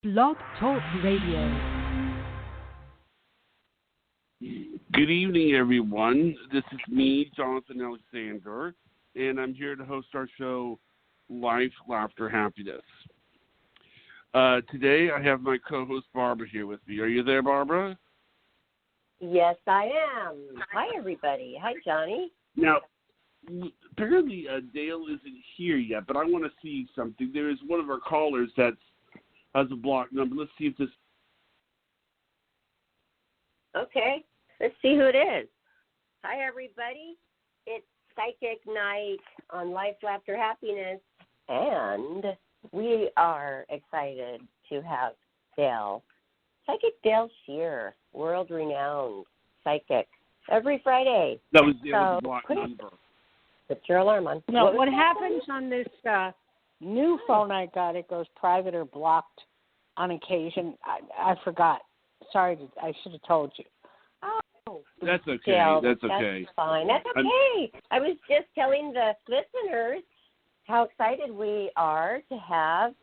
Blog Talk Radio. Good evening, everyone. This is me, Jonathan Alexander, and I'm here to host our show, Life, Laughter, Happiness. Today, I have my co-host, Barbara, here with me. Are you there, Barbara? Yes, I am. Hi, everybody. Hi, Johnny. Now, apparently, Dayle isn't here yet, but I want to see something. There is one of our callers that has a block number. Let's see if this... Okay, let's see who it is. Hi, everybody. It's Psychic Night on Life, Laughter, Happiness, and we are excited to have Psychic Dayle Schear, world-renowned psychic, every Friday. That was Dayle's block number. Put your alarm on. No, what happens on this new phone I got, it goes private or blocked on occasion. I forgot. Sorry, I should have told you. Oh, that's okay. Dayle, that's okay. That's fine. That's okay. I was just telling the listeners how excited we are to have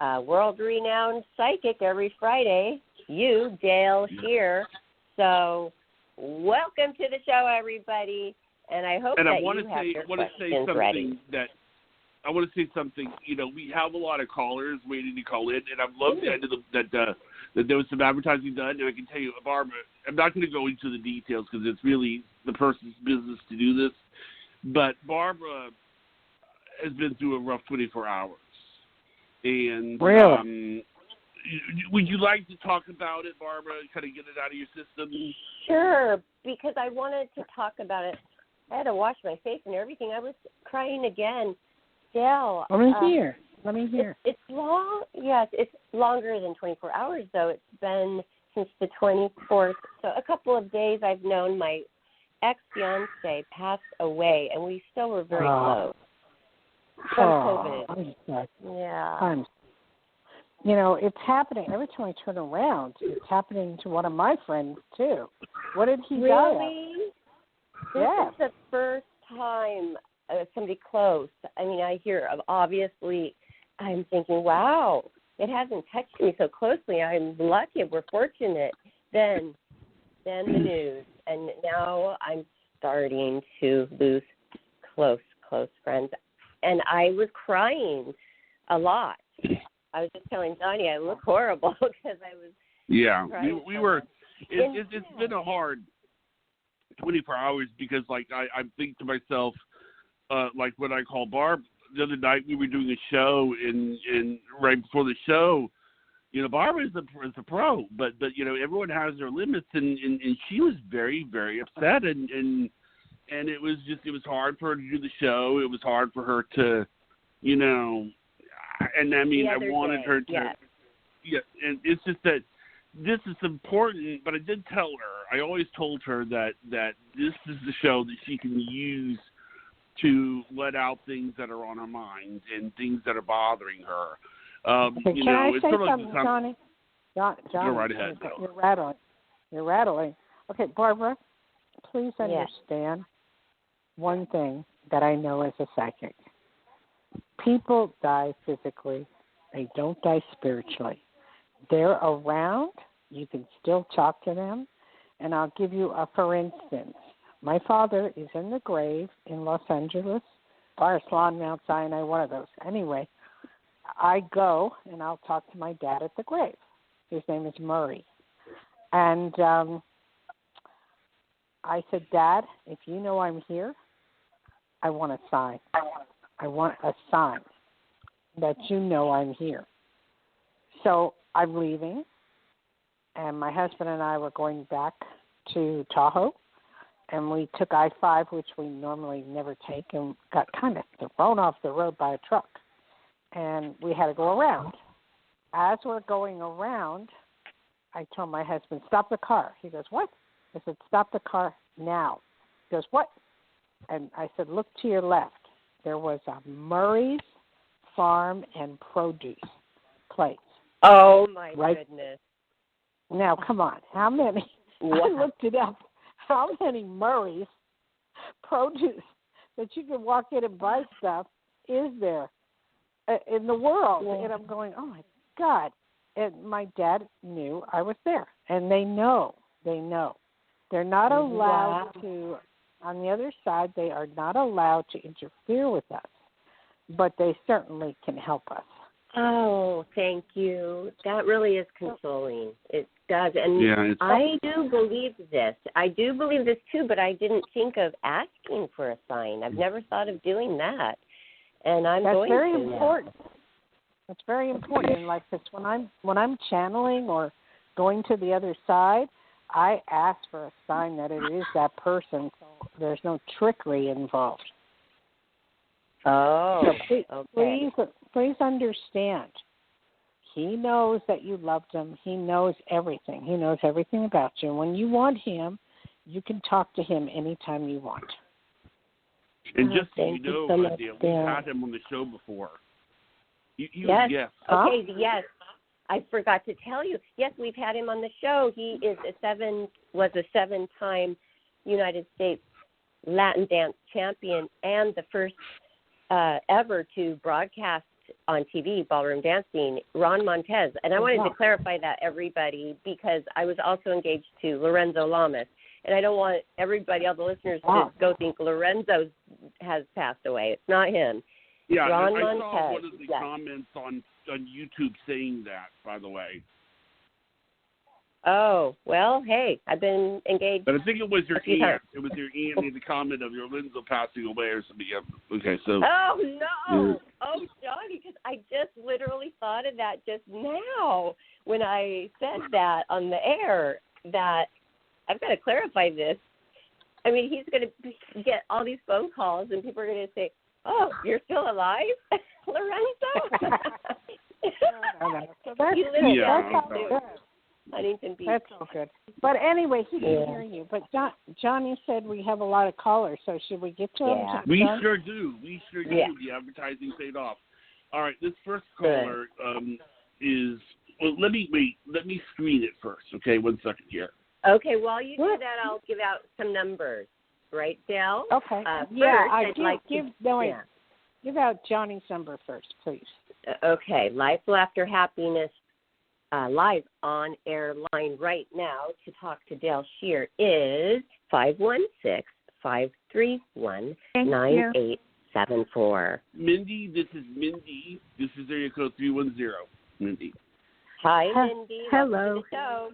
a world-renowned psychic every Friday, you, Dayle Schear. So welcome to the show, everybody. And I hope that you have your questions ready. I want to say something. You know, we have a lot of callers waiting to call in, and I've loved that there was some advertising done. And I can tell you, Barbara, I'm not going to go into the details because it's really the person's business to do this. But Barbara has been through a rough 24 hours. And really? Would you like to talk about it, Barbara, kind of get it out of your system? Sure, because I wanted to talk about it. I had to wash my face and everything. I was crying again. Dayle. Let me hear. It's long. Yes, it's longer than 24 hours, though. It's been since the 24th. So a couple of days I've known my ex-fiancé passed away, and we still were very close. From COVID. I'm sorry. Yeah. You know, it's happening. Every time I turn around, it's happening to one of my friends, too. What did he die of? Really? This is the first time somebody close. I mean, I hear of, obviously, I'm thinking, wow, it hasn't touched me so closely. I'm lucky. We're fortunate. Then the news. And now I'm starting to lose close friends. And I was crying a lot. I was just telling Johnny I look horrible because I was crying. We were. It's been a hard 24 hours because, like, I think to myself, like when I called Barb the other night, we were doing a show, and right before the show, you know, Barbara is a pro, but you know, everyone has their limits, and she was very, very upset, and it was hard for her to do the show. It was hard for her to, you know, and I mean, I wanted her to, and it's just that this is important, but I did tell her, I always told her that this is the show that she can use to let out things that are on her mind and things that are bothering her. Okay, you can know, I it's say sort of something, like Johnny? Johnny, go right ahead. You're rattling. Okay, Barbara, please understand one thing that I know as a psychic. People die physically. They don't die spiritually. They're around. You can still talk to them. And I'll give you for instance. My father is in the grave in Los Angeles, Forest Lawn, Mount Sinai, one of those. Anyway, I go and I'll talk to my dad at the grave. His name is Murray. And I said, Dad, if you know I'm here, I want a sign. I want a sign that you know I'm here. So I'm leaving, and my husband and I were going back to Tahoe, and we took I-5, which we normally never take, and got kind of thrown off the road by a truck. And we had to go around. As we're going around, I told my husband, stop the car. He goes, what? I said, stop the car now. He goes, what? And I said, look to your left. There was a Murray's Farm and Produce place. Oh, my goodness. Now, come on. How many? Wow. I looked it up. How many Murray's Produce that you can walk in and buy stuff is there in the world? Yeah. And I'm going, oh, my God. my dad knew I was there, and they know. They're not allowed to, on the other side, they are not allowed to interfere with us, but they certainly can help us. Oh, thank you. That really is consoling. It does. And I do believe this. I do believe this too, but I didn't think of asking for a sign. I've never thought of doing that. And That's going very to important. That's very important in life, because when I'm channeling or going to the other side, I ask for a sign that it is that person, so there's no trickery involved. Oh, so please understand. He knows that you loved him. He knows everything. He knows everything about you. When you want him, you can talk to him anytime you want. And just so you know, so much, we've had him on the show before. Yes. Yes. Okay. Yes. I forgot to tell you. Yes, we've had him on the show. He is was a 7-time United States Latin dance champion and the first ever to broadcast on TV ballroom dancing, Ron Montez. And I wanted to clarify that, everybody, because I was also engaged to Lorenzo Lamas. And I don't want everybody, all the listeners, to go think Lorenzo has passed away. It's not him. Yeah, Ron I Montez. saw one of the comments on YouTube saying that, by the way. Oh, well, hey, I've been engaged. But I think it was your aunt. times. It was your aunt made the comment of your Lorenzo passing away or something. Yeah. Okay, so. Oh, no. Oh, Johnny, because I just literally thought of that just now when I said that on the air, that I've got to clarify this. I mean, he's going to get all these phone calls, and people are going to say, "Oh, you're still alive, Lorenzo?" No. So that's he lives good. Huntington Beach. That's all good. But anyway, he can hear you. But Johnny said we have a lot of callers, so should we get to him? We sure do. The advertising paid off. All right, this first caller is. Well, let me screen it first. Okay, 1 second here. Okay, while you do that, I'll give out some numbers. Right, Dayle? Okay. Give out Johnny's number first, please. Okay, Life, Laughter, Happiness, live on air line right now to talk to Dayle Schear is 516-531-9874. Mindy, this is Mindy. This is area code 310. Mindy. Hi, Mindy. Hello. Welcome to the show.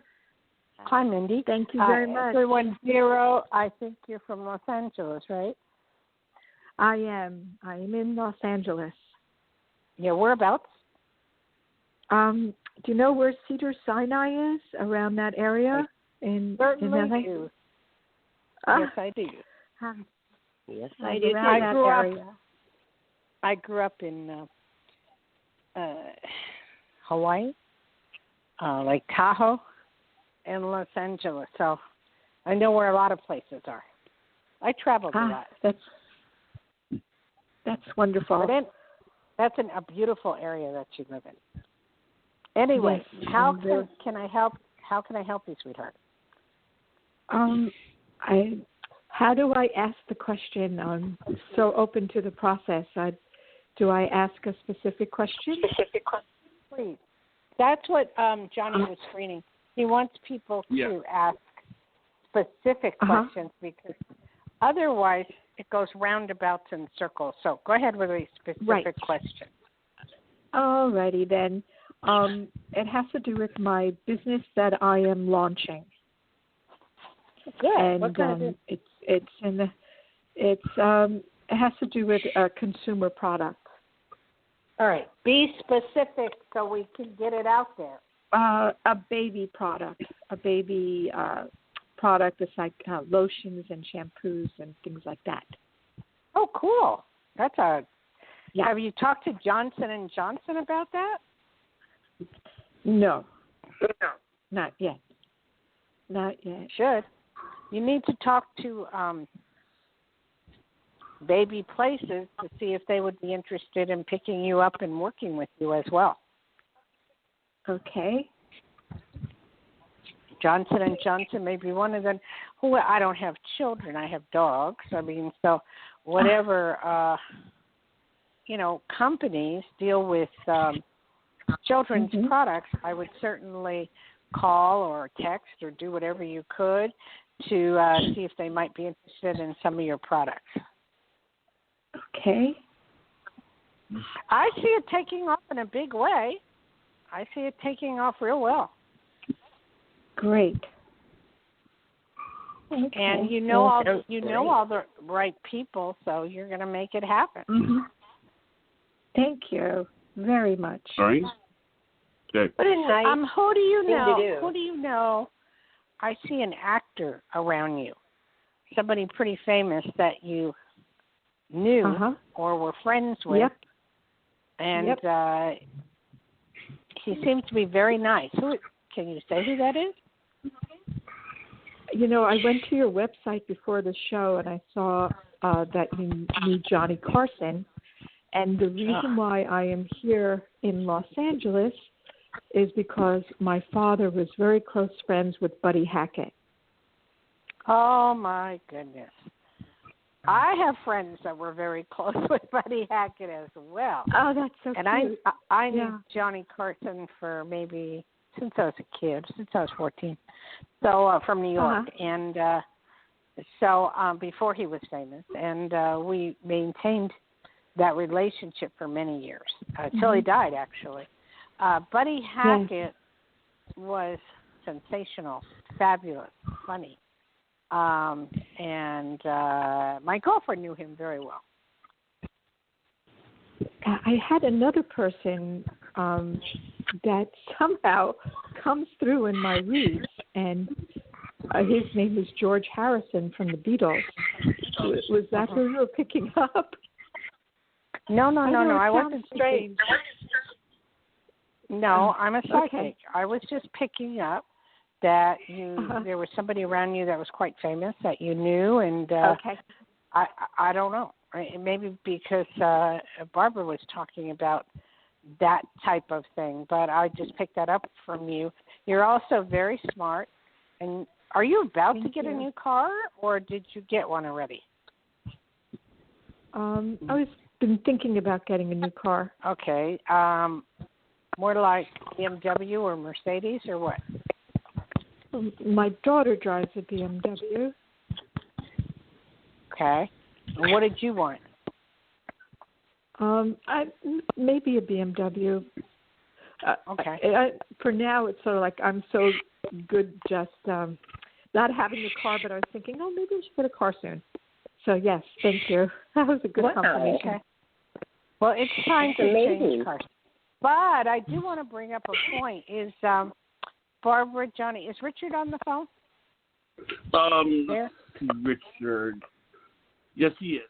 Hi, Mindy. Thank you very much. 310, I think you're from Los Angeles, right? I am in Los Angeles. Yeah, whereabouts? Do you know where Cedar Sinai is, around that area? Certainly do. Yes, I do. Yes, I do. I grew up in Hawaii, Lake Tahoe, and Los Angeles, so I know where a lot of places are. I traveled a lot. That's wonderful. That's a beautiful area that you live in. Anyway, yes, how can I help? How can I help you, sweetheart? How do I ask the question? I'm so open to the process. Do I ask a specific question? Please. That's what Johnny was screening. He wants people to ask specific questions because otherwise it goes roundabouts and circles. So go ahead with a specific question. All righty then. It has to do with my business that I am launching. Good. And what kind of it has to do with a consumer product. All right. Be specific so we can get it out there. A baby product. A baby product that's like lotions and shampoos and things like that. Oh, cool. That's Yeah. Have you talked to Johnson & Johnson about that? No. Not yet. Should. You need to talk to baby places to see if they would be interested in picking you up and working with you as well. Okay. Johnson & Johnson may be one of them. Well, I don't have children. I have dogs. I mean, so whatever, companies deal with children's products, I would certainly call or text or do whatever you could to see if they might be interested in some of your products. Okay. I see it taking off in a big way. I see it taking off real well. Great. Okay. And you know all the right people, so you're going to make it happen. Mm-hmm. Thank you very much. Sorry. Okay. What a nice who do you thing know? to do. Who do you know? I see an actor around you, somebody pretty famous that you knew or were friends with. Yep. And he seems to be very nice. Can you say who that is? You know, I went to your website before the show, and I saw that you knew Johnny Carson. And the reason why I am here in Los Angeles is because my father was very close friends with Buddy Hackett. Oh, my goodness. I have friends that were very close with Buddy Hackett as well. Oh, that's so and cute. I knew Johnny Carson for maybe since I was a kid, since I was 14. So from New York. And so before he was famous. And we maintained that relationship for many years, until he died, actually. Buddy Hackett was sensational, fabulous, funny. And my girlfriend knew him very well. I had another person that somehow comes through in my reads, and his name is George Harrison from the Beatles. Was that who you were picking up? No. I wasn't strange. No, I'm a psychic. Okay. I was just picking up that there was somebody around you that was quite famous that you knew, and I don't know. Maybe because Barbara was talking about that type of thing, but I just picked that up from you. You're also very smart. And are you about to get a new car, or did you get one already? I was been thinking about getting a new car. Okay. More like BMW or Mercedes or what? My daughter drives a BMW. Okay. And what did you want? Maybe a BMW. Okay. For now, it's sort of like I'm so good just not having a car, but I was thinking, maybe I should get a car soon. So, yes, thank you. That was a good confirmation. Okay. Well, it's time to change cars. But I do want to bring up a point. Is Barbara, Johnny, is Richard on the phone? Richard. Yes, he is.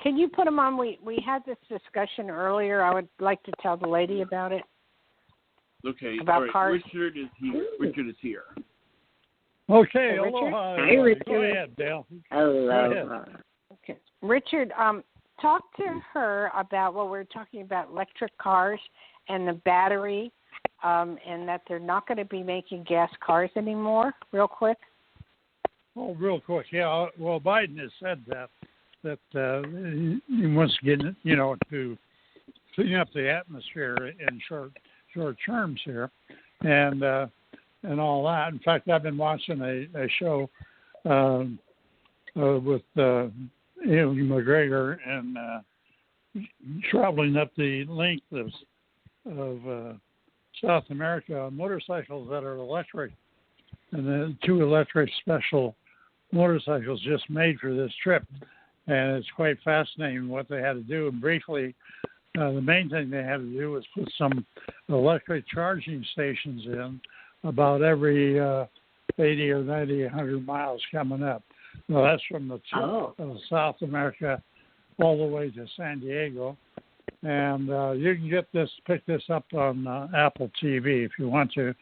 Can you put him on? We had this discussion earlier. I would like to tell the lady about it. Okay. About all right. cars. Richard is here. Richard is here. Okay. Hey, Richard? Aloha. Hey, Richard. Go ahead, Dayle. Hello. Okay. Richard, talk to her about what we're talking about, electric cars and the battery, and that they're not going to be making gas cars anymore, real quick. Oh, real quick. Yeah. Well, Biden has said that he wants to get, to clean up the atmosphere in short terms here, and all that. In fact, I've been watching a show with Ian McGregor and traveling up the length of South America on motorcycles that are electric, and then 2 electric special motorcycles just made for this trip. And it's quite fascinating what they had to do. And briefly, the main thing they had to do was put some electric charging stations in about every 80 or 90, 100 miles coming up. Now, that's from the tip of South America all the way to San Diego. And you can pick this up on Apple TV if you want to.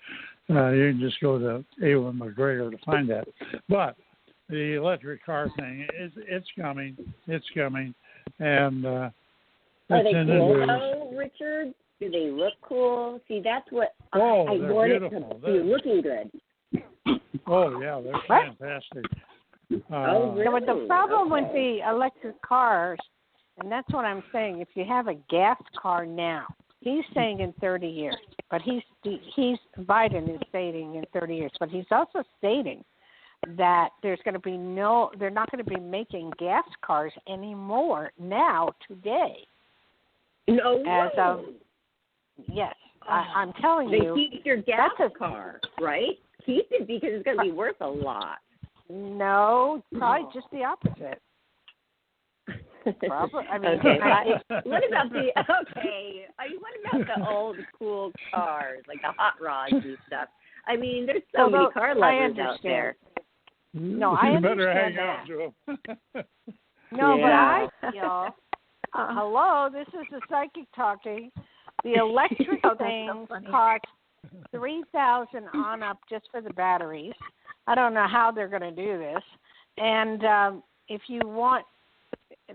You can just go to Ewan McGregor to find that. But the electric car thing, it's coming. It's coming. And are they cool, though, Richard? Do they look cool? See, that's what I want it to be looking good. Oh, yeah, they're fantastic. Really? But the problem with the electric cars, and that's what I'm saying, if you have a gas car now, He's saying in 30 years, but Biden is stating in 30 years, but he's also stating that they're not going to be making gas cars anymore now, today. No way. Yes, I'm telling they you. Keep your gas car, right? Keep it because it's going to be worth a lot. No, probably just the opposite. Probably. I mean, okay. What about the old cool cars, like the hot rods and stuff? I mean, there's so many car lovers out there. No, I better understand hang out, Joe. No, but I feel. Hello, this is the psychic talking. The electric things cost $3,000 on up just for the batteries. I don't know how they're going to do this. And if you want,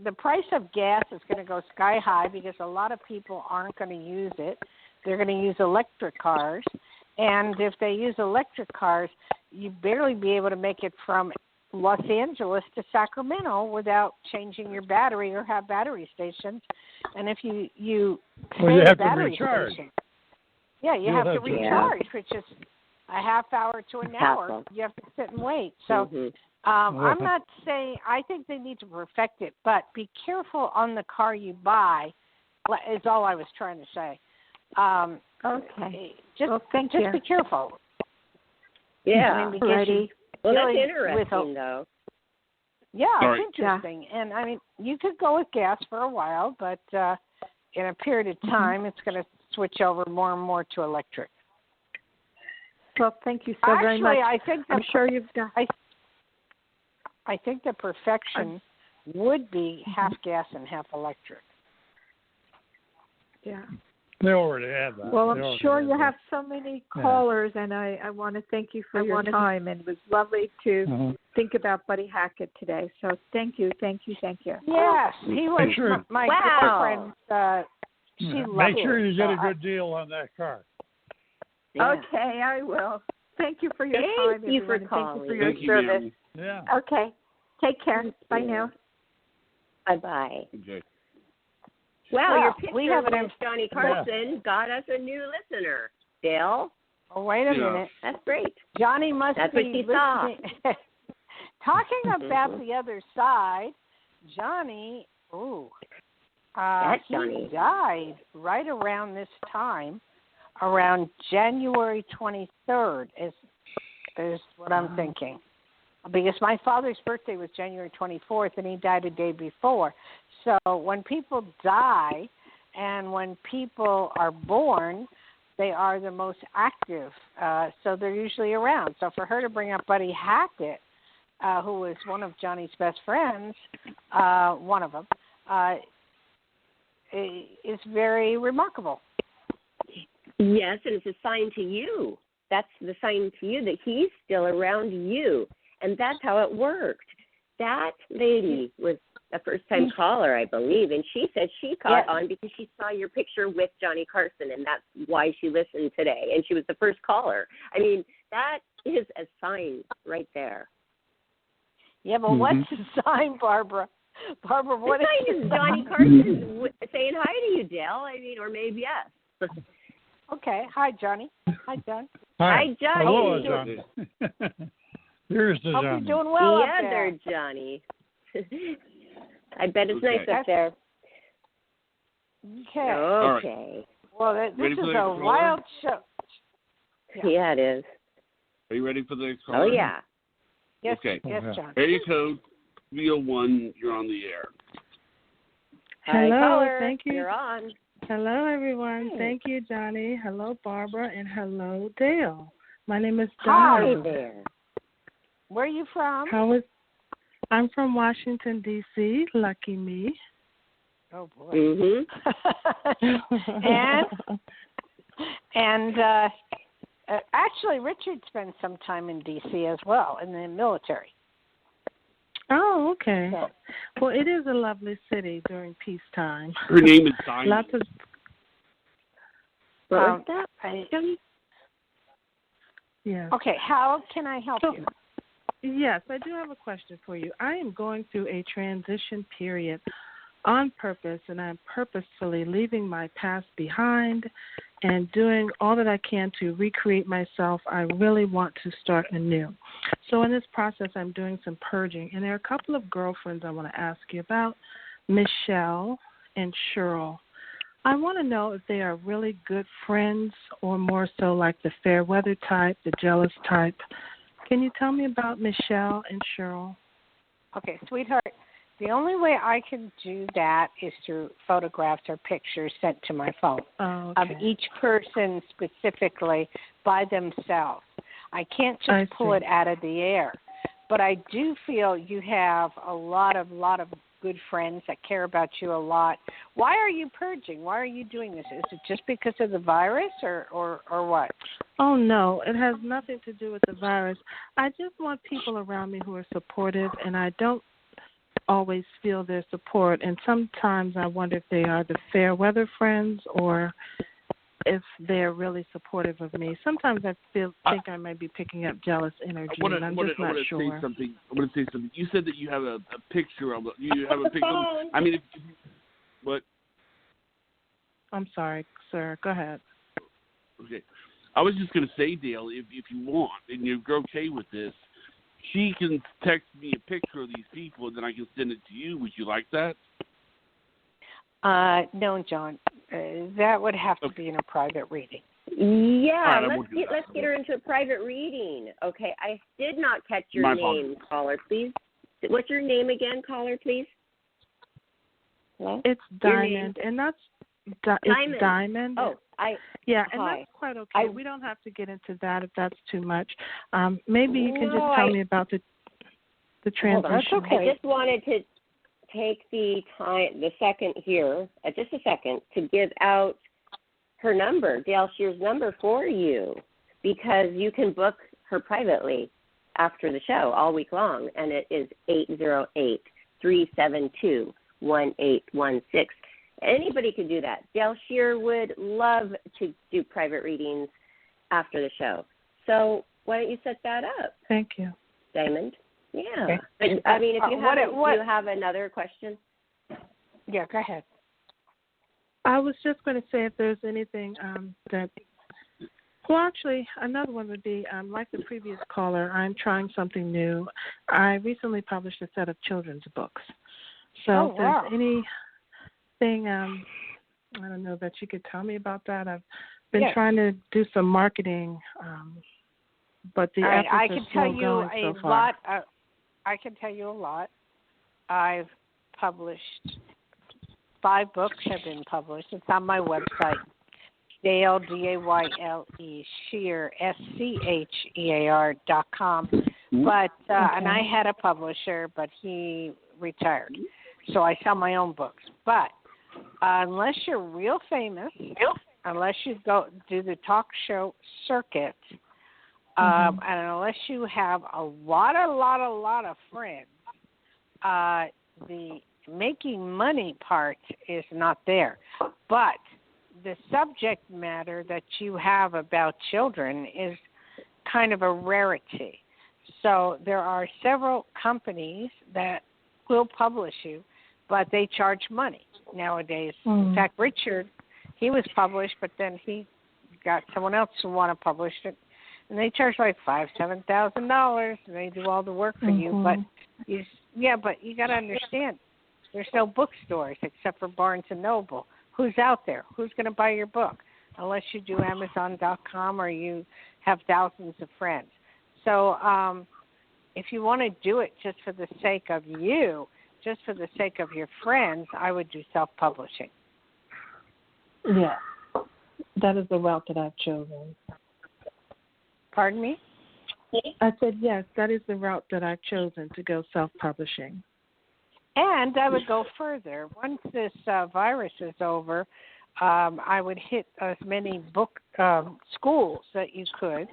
the price of gas is going to go sky high because a lot of people aren't going to use it. They're going to use electric cars. And if they use electric cars, you barely be able to make it from Los Angeles to Sacramento without changing your battery or have battery stations. And if you have to battery recharge. Station, you have to recharge, which is a half hour to an hour. You have to sit and wait. So I'm not saying – I think they need to perfect it, but be careful on the car you buy is all I was trying to say. Okay. Just be careful. Yeah. I mean, because well, that's interesting, though. Yeah, it's interesting. Yeah. And, I mean, you could go with gas for a while, but in a period of time, it's going to switch over more and more to electric. Well, thank you so very much. I think I'm sure you've done. I think the perfection would be half gas and half electric. Yeah. They already have that. Well, I'm sure you have so many callers, and I want to thank you for your time. And it was lovely to think about Buddy Hackett today. So thank you. Yes, he was my girlfriend. She loved Make sure you get a good deal on that car. Yeah. Okay, I will. Thank you for your time. Thank you for Thank calling. you for your service. Yeah. Okay. Take care. Bye now. Bye-bye. Okay. Wow, your picture we have with Johnny Carson got us a new listener. Dale? Oh, wait a minute. That's great. Johnny must That's be what she thought. Talking about the other side, Johnny, Johnny. He died right around this time, around January 23rd is what I'm thinking. Because my father's birthday was January 24th, and he died a day before. So when people die and when people are born, they are the most active. So they're usually around. So for her to bring up Buddy Hackett, who was one of Johnny's best friends, one of them, is very remarkable. Yes, and it's a sign to you. That's the sign to you that he's still around you. And that's how it worked. That lady was a first-time caller, I believe, and she said she caught on because she saw your picture with Johnny Carson, and that's why she listened today. And she was the first caller. I mean, that is a sign right there. Yeah, but what's the sign, Barbara? Barbara, what is Johnny Carson saying hi to you, Dale? I mean, or maybe yes. Okay. Hi, Johnny. Hi, John. Hi, Johnny. Hello, Johnny. Here's the Hope Johnny. you're doing well up there, Johnny. I bet it's nice up there. Okay. Okay. Well, this is a wild show. Yeah, it is. Are you ready for the next caller? Oh, yeah. Yes, okay. Yes, John. Area code 301, you're on the air. Hello, Hi, caller. thank you. You're on. Hello, everyone. Hey. Thank you, Johnny. Hello, Barbara, and hello, Dale. My name is Hi Donna. there. Where are you from? I'm from Washington, D.C. Lucky me. Oh, boy. Mm-hmm. and actually, Richard spent some time in D.C. as well, in the military. Oh, okay. So, well, it is a lovely city during peacetime. Her name is Dinah. Lots of. What was that? Yeah. Okay, how can I help you? Yes, I do have a question for you. I am going through a transition period on purpose, and I'm purposefully leaving my past behind and doing all that I can to recreate myself. I really want to start anew. So in this process, I'm doing some purging, and there are a couple of girlfriends I want to ask you about, Michelle and Cheryl. I want to know if they are really good friends or more so like the fair weather type, the jealous type. Can you tell me about Michelle and Cheryl? Okay, sweetheart, the only way I can do that is through photographs or pictures sent to my phone of each person specifically by themselves. I can't just pull it out of the air. But I do feel you have a lot of good friends that care about you a lot. Why are you purging? Why are you doing this? Is it just because of the virus or what? Oh, no. It has nothing to do with the virus. I just want people around me who are supportive, and I don't always feel their support. And sometimes I wonder if they are the fair weather friends or if they're really supportive of me. Sometimes I think I might be picking up jealous energy, and I'm just not sure. I want to say something. You said that you have a picture of you have a picture. I mean, what? I'm sorry, sir. Go ahead. Okay. I was just going to say, Dayle, if you want, and you're okay with this, she can text me a picture of these people, and then I can send it to you. Would you like that? No, John. That would have to be in a private reading. Yeah, let's get her into a private reading. Okay, I did not catch your name, caller, please. What's your name again, caller, please? Hello? It's Diamond, and that's Diamond. It's Diamond. Oh, yeah, and hi. that's quite okay. We don't have to get into that if that's too much. Maybe you can just tell me about the transition. That's okay. I just wanted to take the second here, just a second, to give out her number, Dayle Schear's number for you, because you can book her privately after the show all week long, and it is 808-372-1816. Anybody can do that. Dayle Schear would love to do private readings after the show. So why don't you set that up? Thank you. Diamond. Yeah. Okay. But, I mean, if you do you have another question? Yeah, go ahead. I was just going to say if there's anything well, actually, another one would be, like the previous caller, I'm trying something new. I recently published a set of children's books. So if there's anything, I don't know, that you could tell me about that. I've been trying to do some marketing, but the efforts I are can slow tell you going a so far. lot. I can tell you a lot. I've published 5 books have been published. It's on my website, Dayle, Dayle, Schear, SCHEAR.com. But and I had a publisher, but he retired, so I sell my own books. But unless you're real famous, unless you go do the talk show circuit, and unless you have a lot of friends, the making money part is not there. But the subject matter that you have about children is kind of a rarity. So there are several companies that will publish you, but they charge money nowadays. In fact, Richard, he was published, but then he got someone else who want to publish it, and they charge like $7,000, and they do all the work for you. But you got to understand, there's no bookstores except for Barnes and Noble. Who's out there? Who's going to buy your book? Unless you do Amazon.com or you have thousands of friends. So if you want to do it just for the sake of you, just for the sake of your friends, I would do self-publishing. Yeah, that is the route that I've chosen. Pardon me? I said, yes, that is the route that I've chosen, to go self-publishing. And I would go further. Once this virus is over, I would hit as many book schools that you could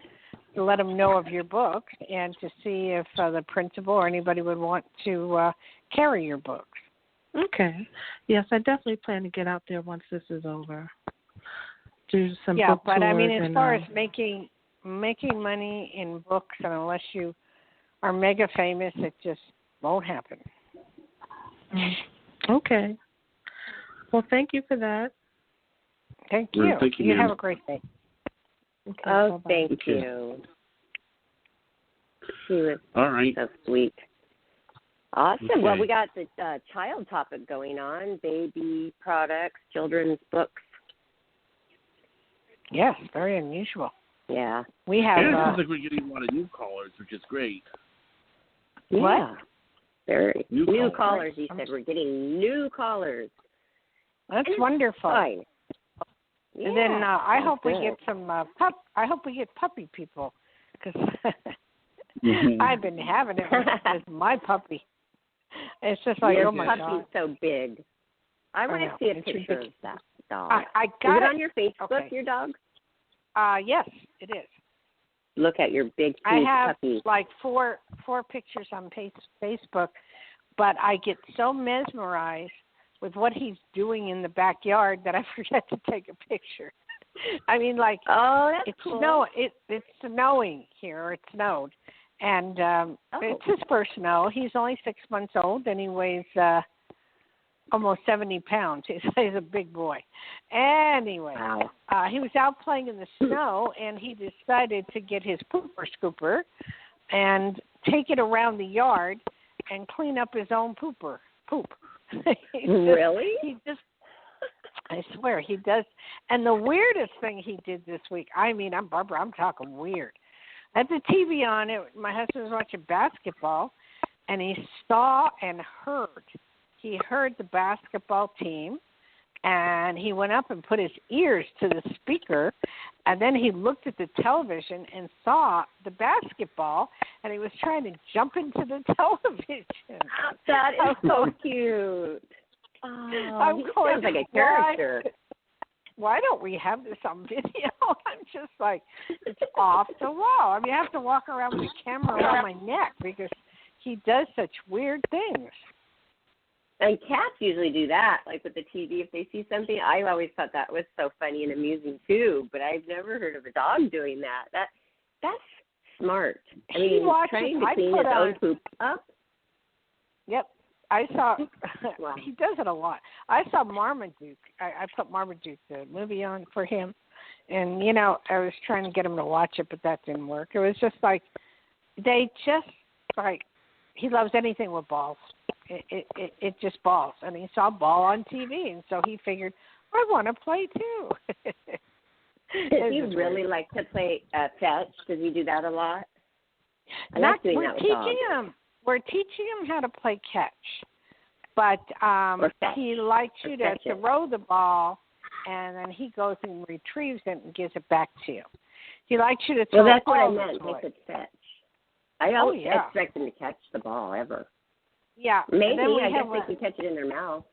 to let them know of your books and to see if the principal or anybody would want to carry your books. Okay. Yes, I definitely plan to get out there once this is over. Do some book but tours. I mean, as far as making money in books, and unless you are mega famous, it just won't happen. Okay. Well, thank you for that. Thank you. Thank you, You ma'am. have a great day. Okay, Oh, bye-bye. thank Okay. you. She was All right. so sweet. Awesome. Okay. Well, we got the child topic going on, baby products, children's books. Yes, very unusual. Yeah. We have. And it sounds like we're getting a lot of new callers, which is great. Yeah. What? Very. New New callers. callers, he said. We're getting new callers. That's wonderful. Fine. Yeah, And then I that's hope we good. get some I hope we get puppy people, because Mhm. I've been having it with my puppy. It's just like, Your oh my puppy's God. so big. I want know. to see a It's picture ridiculous. of that dog. I Is got it on your Facebook, Okay. your dog? Yes, it is. Look at your big, huge I have puppy. like four pictures on Facebook, but I get so mesmerized with what he's doing in the backyard that I forget to take a picture. I mean, like, Oh, that's it's cool. it's snowing here. It snowed, and it's his first snow. He's only 6 months old, and he weighs almost 70 pounds. He's a big boy. Anyway, Wow. he was out playing in the snow, and he decided to get his pooper scooper and take it around the yard and clean up his own poop. Really? I swear he does. And the weirdest thing he did this week, I mean, I'm talking weird. I had the TV on. My husband was watching basketball, and he saw and heard. He heard the basketball team, and he went up and put his ears to the speaker, and then he looked at the television and saw the basketball, and he was trying to jump into the television. That is so cute. Oh, he going, sounds like a character. Why don't we have this on video? I'm just like, it's off the wall. I mean, I have to walk around with a camera around my neck because he does such weird things. And cats usually do that, like with the TV if they see something. I always thought that was so funny and amusing too, but I've never heard of a dog doing that. That's smart. I mean, trying to clean his own poop up. Yep. I saw, Wow. he does it a lot. I saw Marmaduke. I put Marmaduke, the movie, on for him. And, you know, I was trying to get him to watch it, but that didn't work. It was just like, he loves anything with balls. It just balls. And he saw ball on TV, and so he figured, I want to play too. Does he really like to play fetch? Does he do that a lot? We're teaching him how to play catch, but he likes you to throw the ball, and then he goes and retrieves it and gives it back to you. He likes you to throw. Well, that's what I the meant. toy. He could fetch. I don't expect him to catch the ball ever. Yeah, maybe. I guess they can catch it in their mouth.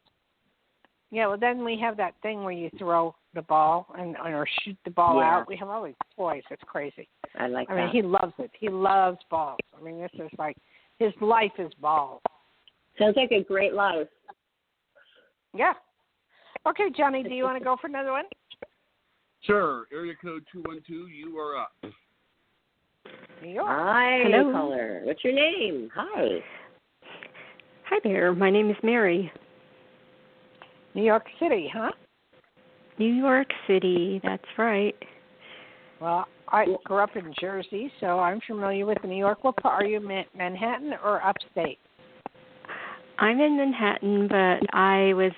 Yeah, well, then we have that thing where you throw the ball or shoot the ball out. We have all these toys. It's crazy. I mean, he loves it. He loves balls. I mean, this is like his life is balls. Sounds like a great life. Yeah. Okay, Johnny, do you want to go for another one? Sure. Area code 212, you are up. New York. Hi, hello. caller. What's your name? Hi. Hi there. My name is Mary. New York City, huh? New York City. That's right. Well, I grew up in Jersey, so I'm familiar with New York. What part are you, Manhattan or upstate? I'm in Manhattan, but I was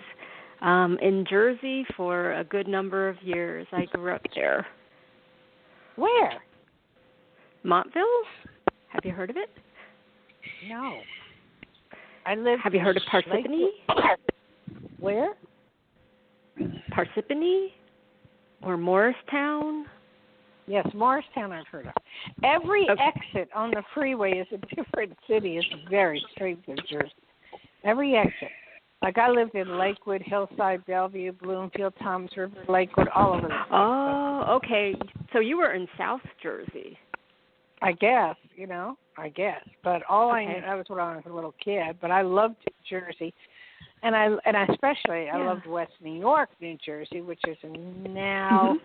in Jersey for a good number of years. I grew up there. Where? Montville? Have you heard of it? No. Have you heard of Parsippany? Where? Parsippany or Morristown? Yes, Morristown I've heard of. Every exit on the freeway is a different city. It's very strange in Jersey. Every exit. Like I lived in Lakewood, Hillside, Bellevue, Bloomfield, Toms River, Lakewood, all over the place. Oh, okay. So you were in South Jersey. I guess. But all I knew, that was when I was a little kid, but I loved Jersey. And I loved West New York, New Jersey, which is now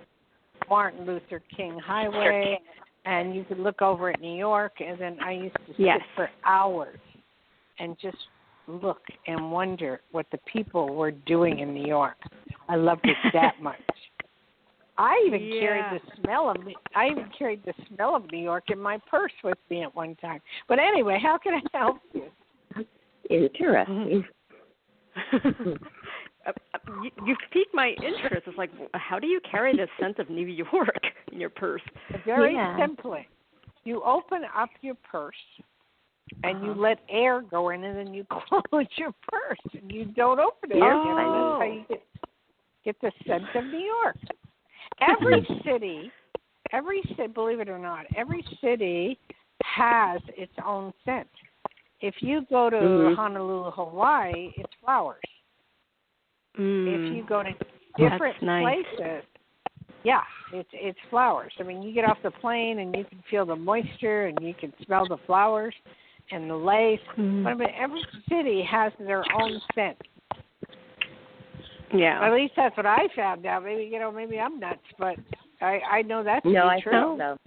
Martin Luther King Highway, and you could look over at New York, and then I used to sit for hours and just look and wonder what the people were doing in New York. I loved it that much. I even carried the smell of New York in my purse with me at one time. But anyway, how can I help you? Interesting. You've piqued my interest. It's like, how do you carry this sense of New York in your purse? Very simply. You open up your purse and you let air go in, and then you close your purse and you don't open it. Oh. That's how you get the sense of New York. Every city, believe it or not, every city has its own scent. If you go to Honolulu, Hawaii, it's flowers. If you go to different places, it's flowers. I mean, you get off the plane and you can feel the moisture and you can smell the flowers and the lace. But I mean, every city has their own scent. Yeah. At least that's what I found out. Maybe I'm nuts, but I know that's true. I don't know.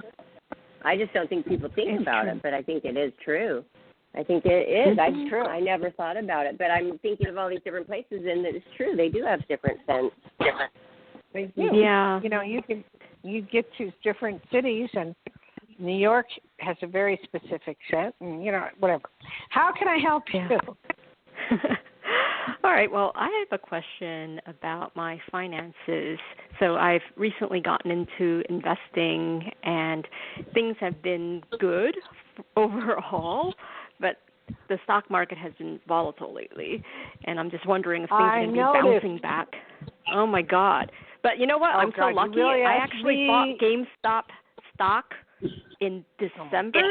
I just don't think people think about it, but I think it is true. I think it is. It's true. I never thought about it, but I'm thinking of all these different places, and it's true. They do have different scents. They do. Yeah. You know, you get to different cities, and New York has a very specific scent, and whatever. How can I help you? All right. Well, I have a question about my finances. So I've recently gotten into investing, and things have been good overall, but the stock market has been volatile lately, and I'm just wondering if things are going to be bouncing back. Oh, my God. But you know what? I'm so lucky. I actually bought GameStop stock in December,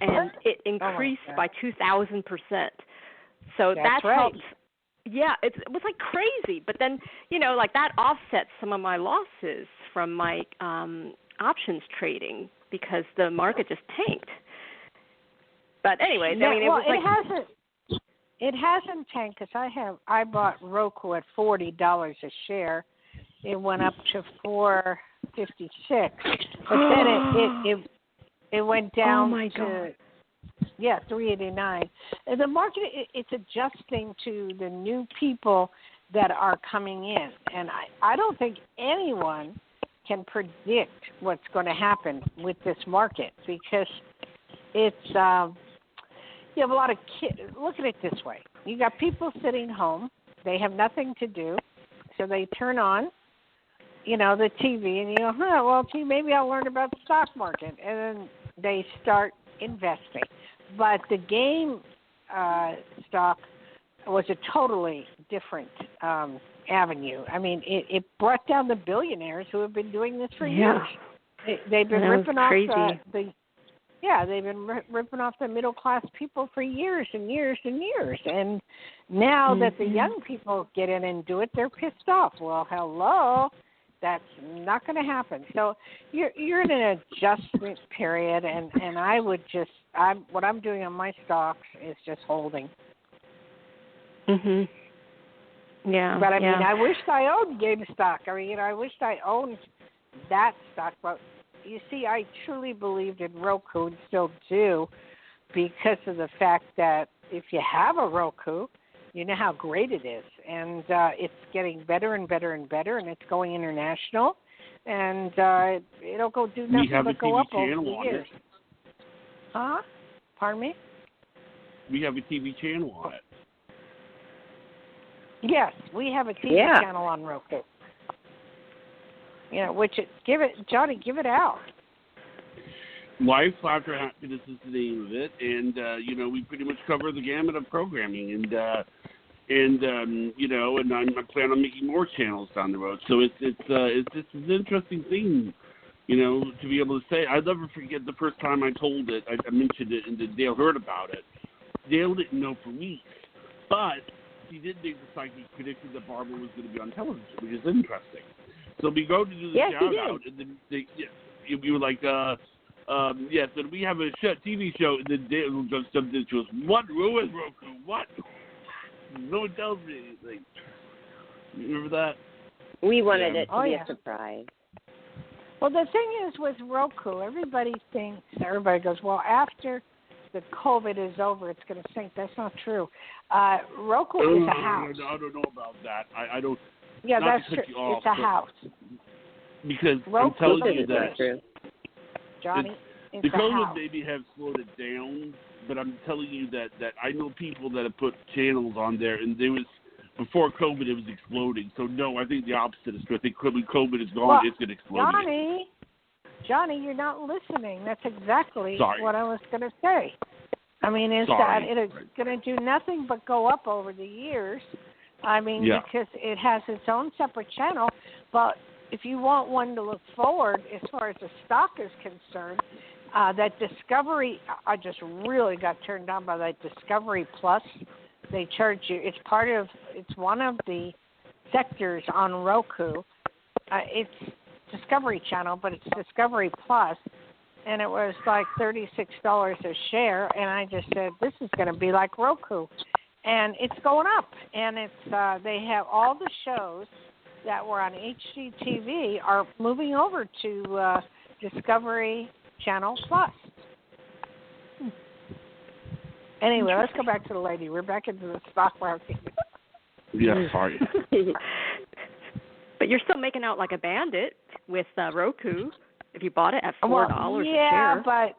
and it increased by 2,000%. So that helped. Yeah, it was like crazy. But then, that offsets some of my losses from my options trading because the market just tanked. But anyway, it hasn't tanked because I bought Roku at $40 a share. It went up to $4.56, but then it went down to $3.89. And the market it's adjusting to the new people that are coming in, and I don't think anyone can predict what's going to happen with this market because it's you have a lot of kids. Look at it this way: you got people sitting home; they have nothing to do, so they turn on, the TV, and you go, gee, maybe I'll learn about the stock market, and then they start investing. But the game stock was a totally different avenue. I mean, it brought down the billionaires who have been doing this for years. They've been ripping off they've been ripping off the middle class people for years and years and years. And now that the young people get in and do it, they're pissed off. Well, hello, that's not going to happen. So you're in an adjustment period, and I would what I'm doing on my stocks is just holding. Yeah. But I mean, I wished I owned GameStop. I mean, I wished I owned that stock. But you see, I truly believed in Roku and still do because of the fact that if you have a Roku, you know how great it is. And it's getting better and better and better, and it's going international. And it'll go do nothing but go up over the years. Huh? Pardon me? We have a TV channel on it. Yes, we have a TV channel on Roku. Johnny, give it out. Life After Happiness is the name of it, and we pretty much cover the gamut of programming, and I plan on making more channels down the road. So it's just an interesting thing, to be able to say. I'll never forget the first time I told it. I mentioned it, and then Dayle heard about it. Dayle didn't know for weeks, but he did make the psychic prediction that Barbara was going to be on television, which is interesting. So we go to do the shout out, and then you were like, so we have a TV show, and then Dayle just jumped into us. What ruined Roku? What? No one tells me anything. You remember that? We wanted it to be a surprise. Well, the thing is with Roku, everybody goes, well, after the COVID is over, it's going to sink. That's not true. Roku is a house. I don't know about that. I don't. Yeah, not that's true. Off, it's a house. Because Roku I'm telling you that, Johnny, the it's a COVID house. maybe have slowed it down, but I'm telling you that I know people that have put channels on there, and there was before COVID it was exploding. So no, I think the opposite is true. I think when COVID is gone, it's going to explode. Johnny, you're not listening. That's exactly Sorry. what I was going to say. I mean, is that it is going to do nothing but go up over the years. I mean, because it has its own separate channel. But if you want one to look forward, as far as the stock is concerned, that Discovery, I just really got turned on by that Discovery Plus. They charge you. It's one of the sectors on Roku. It's Discovery Channel, but it's Discovery Plus, and it was like $36 a share, and I just said, this is going to be like Roku, and it's going up, and it's they have all the shows that were on HGTV are moving over to Discovery Channel Plus. Anyway, let's go back to the lady. We're back into the stock market. Yeah, sorry. But you're still making out like a bandit with Roku if you bought it at $4 a share. Yeah, but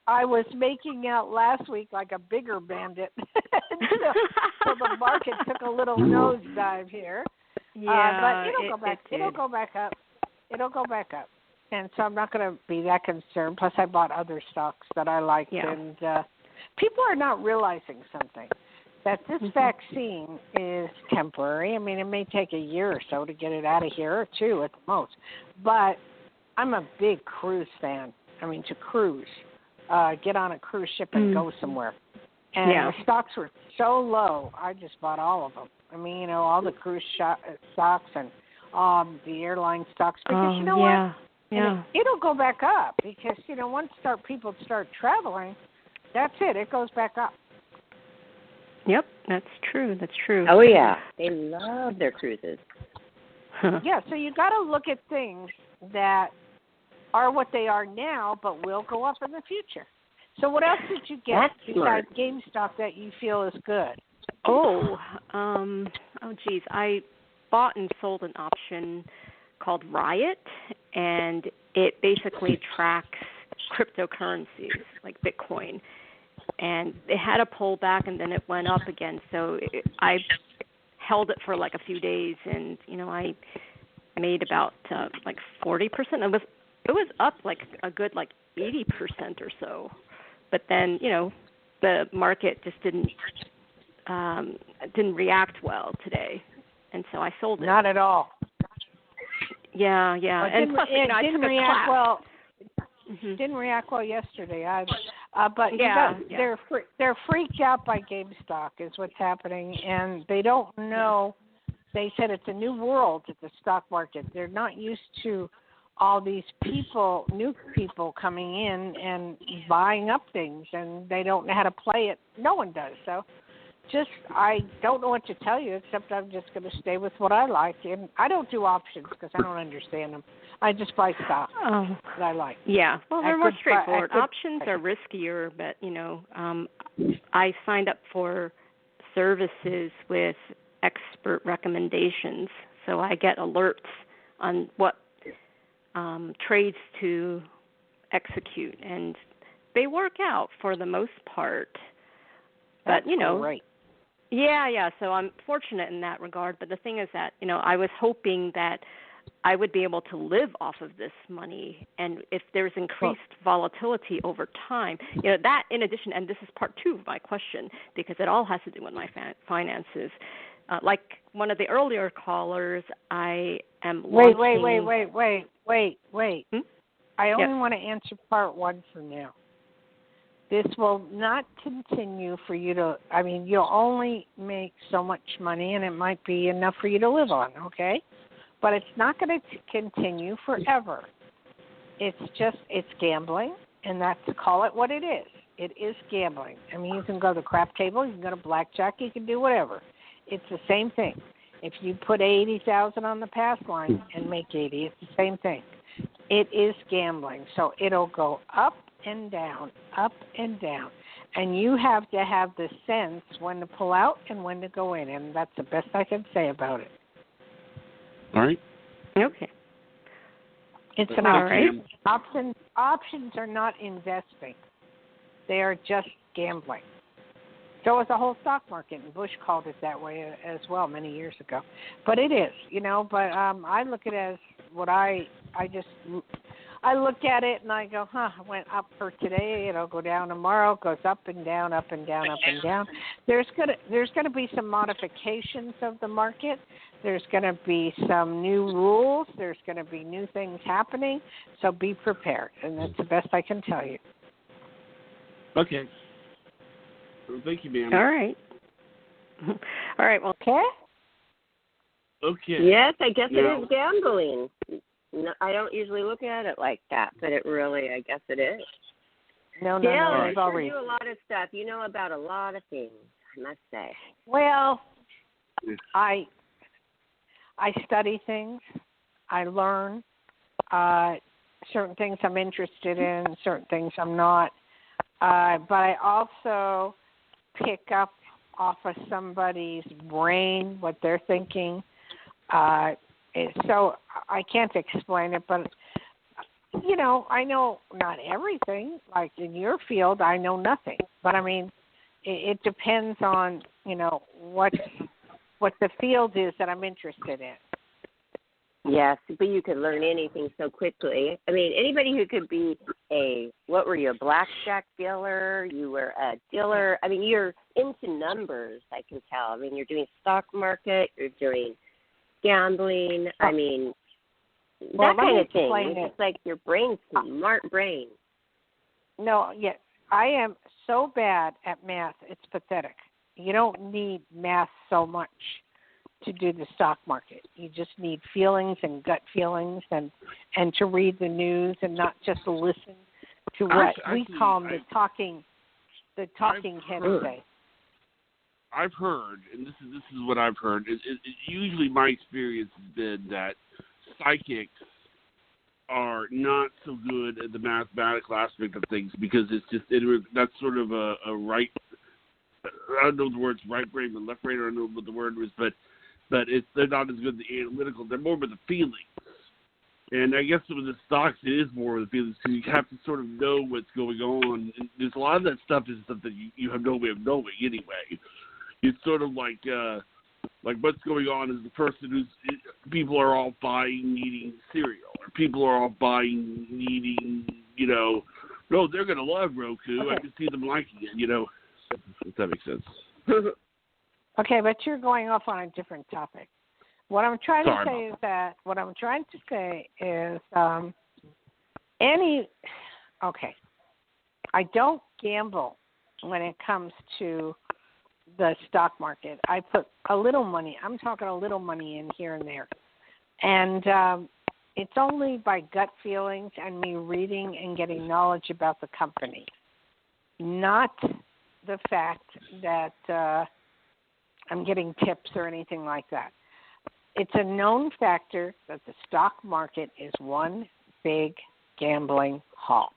I was making out last week like a bigger bandit. so the market took a little nosedive here. Yeah, but it'll go back. It'll go back up. It'll go back up. And so I'm not going to be that concerned. Plus, I bought other stocks that I liked. Yeah. And people are not realizing something, that this vaccine is temporary. I mean, it may take a year or so to get it out of here, or two at the most. But I'm a big cruise fan. I mean, to cruise, get on a cruise ship and go somewhere. And the stocks were so low, I just bought all of them. I mean, all the cruise stocks and the airline stocks. Because you know what? Yeah. It'll go back up because, once people start traveling, that's it. It goes back up. Yep, that's true. That's true. Oh, yeah. They love their cruises. Yeah, so you got to look at things that are what they are now but will go up in the future. So what else did you get besides GameStop that you feel is good? Geez. I bought and sold an option called Riot, and it basically tracks cryptocurrencies like Bitcoin. And it had a pullback, and then it went up again. So I held it for like a few days, and I made about 40%. It was up like a good 80% or so. But then the market just didn't react well today, and so I sold it. Not at all. Yeah. And plus, I didn't took a react class. well. Didn't react well yesterday either. But they're freaked out by GameStop is what's happening, and they don't know. They said it's a new world at the stock market. They're not used to all these new people coming in and buying up things, and they don't know how to play it. No one does. So I don't know what to tell you, except I'm just going to stay with what I like. And I don't do options because I don't understand them. I just buy stock that I like. Yeah, well, they're more straightforward. Options are riskier, but, I signed up for services with expert recommendations, so I get alerts on what trades to execute, and they work out for the most part. But, Right. Yeah, so I'm fortunate in that regard, but the thing is that, I was hoping that I would be able to live off of this money, and if there's increased volatility over time, that in addition, and this is part two of my question, because it all has to do with my finances. Like one of the earlier callers, I am launching... Wait. I only want to answer part one for now. This will not continue for you to, you'll only make so much money, and it might be enough for you to live on, okay? But it's not going to continue forever. It's gambling, and call it what it is. It is gambling. You can go to the crap table, you can go to blackjack, you can do whatever. It's the same thing. If you put 80,000 on the pass line and make 80, it's the same thing. It is gambling, so it'll go up and down, And you have to have the sense when to pull out and when to go in, and that's the best I can say about it. All right. Okay. It's an All option. right. Options are not investing. They are just gambling. So is the whole stock market, and Bush called it that way as well many years ago. But it is, but I look at it as what I look at it and I go, it went up for today, it'll go down tomorrow, it goes up and down, up and down, up and down. There's gonna be some modifications of the market. There's gonna be some new rules. There's gonna be new things happening. So be prepared, and that's the best I can tell you. Okay. Well, thank you, ma'am. All right. All right. Well, okay. Okay. Yes, I guess it is gambling. No, I don't usually look at it like that, but it really, I guess it is. No, Dayle, I've you already do a lot of stuff. You know about a lot of things, I must say. Well, I study things. I learn certain things I'm interested in, certain things I'm not. But I also pick up off of somebody's brain what they're thinking. So I can't explain it, but, I know not everything. Like in your field, I know nothing. But, I mean, it depends on, what the field is that I'm interested in. Yes, but you could learn anything so quickly. I mean, anybody who could be a blackjack dealer, you were a dealer. I mean, you're into numbers, I can tell. I mean, you're doing stock market, you're doing gambling. I mean, that kind of thing. It's like your brain, smart brain. No, yeah, I am so bad at math, it's pathetic. You don't need math so much to do the stock market. You just need feelings and gut feelings and to read the news and not just listen to what we call the talking head say. I've heard, and this is what I've heard. Usually my experience has been that psychics are not so good at the mathematical aspect of things because it's just that's sort of a right. I don't know the words right brain and left brain. I don't know what the word was, but they're not as good at the analytical. They're more with the feelings. And I guess with the stocks, it is more with the feelings because you have to sort of know what's going on. And there's a lot of that stuff is stuff that you have no way of knowing anyway. It's sort of like what's going on is the person people are all buying, needing cereal, or people are all buying, needing, no, they're going to love Roku. Okay. I can see them liking it, if that makes sense. Okay, but you're going off on a different topic. What I'm trying to say is I don't gamble when it comes to the stock market. I put a little money. I'm talking a little money in here and there. And it's only by gut feelings and me reading and getting knowledge about the company, not the fact that I'm getting tips or anything like that. It's a known factor that the stock market is one big gambling hall.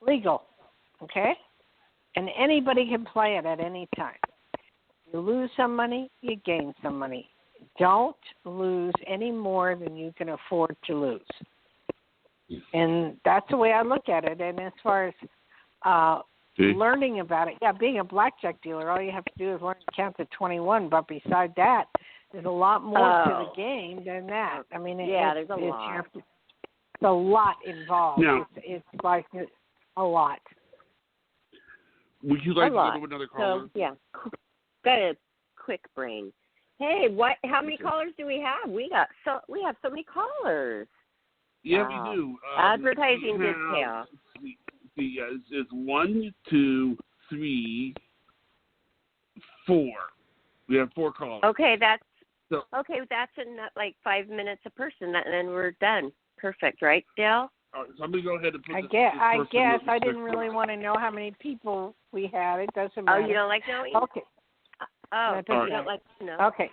Legal, okay? And anybody can play it at any time. You lose some money, you gain some money. Don't lose any more than you can afford to lose. And that's the way I look at it. And as far as learning about it, being a blackjack dealer, all you have to do is learn to count to 21. But beside that, there's a lot more to the game than that. I mean, there's a lot. It's a lot involved. No. It's like a lot. Would you like to go to another caller? So, got a quick brain. Hey, how many callers do we have? We have so many callers. Yeah, we do. Advertising detail. It's 1, 2, 3, 4. We have 4 callers. Okay, that's in like 5 minutes a person, and then we're done. Perfect, right, Dayle? All right, so I'm going to go ahead and put I guess I didn't really want to know how many people we had. It doesn't matter. Oh, you don't like knowing? Okay. Oh, you don't like to know. Okay.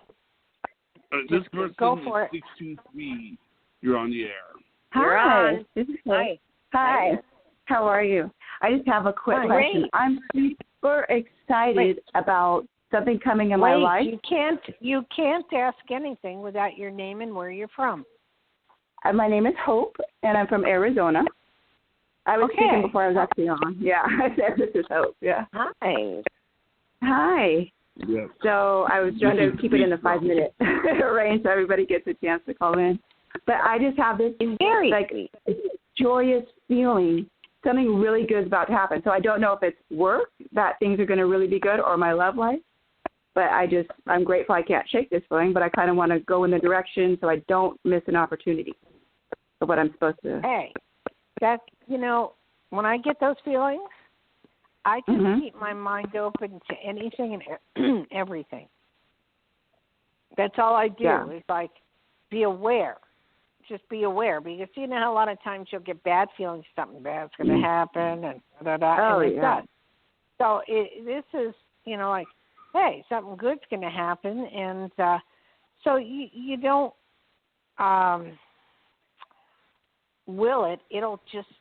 This person go for is 623. You're on the air. Hi. This is Hi. Hi. How are you? I just have a quick question. super excited about something coming in my life. You can't ask anything without your name and where you're from. My name is Hope, and I'm from Arizona. I was speaking before I was actually on. Yeah, I said this is Hope. Yeah. Hi. Yeah. So I was trying to keep it in the 5-minute range so everybody gets a chance to call in. But I just have this very joyous feeling. Something really good is about to happen. So I don't know if it's work, that things are going to really be good, or my love life. But I'm grateful I can't shake this feeling, but I kind of want to go in the direction so I don't miss an opportunity of what I'm supposed to. Hey, that, when I get those feelings, I just keep my mind open to anything and everything. That's all I do. Yeah. Is like be aware. Just be aware, because you know how a lot of times you'll get bad feelings, something bad's going to happen, and and it does. So this is, like, hey, something good's going to happen, and so you don't will it.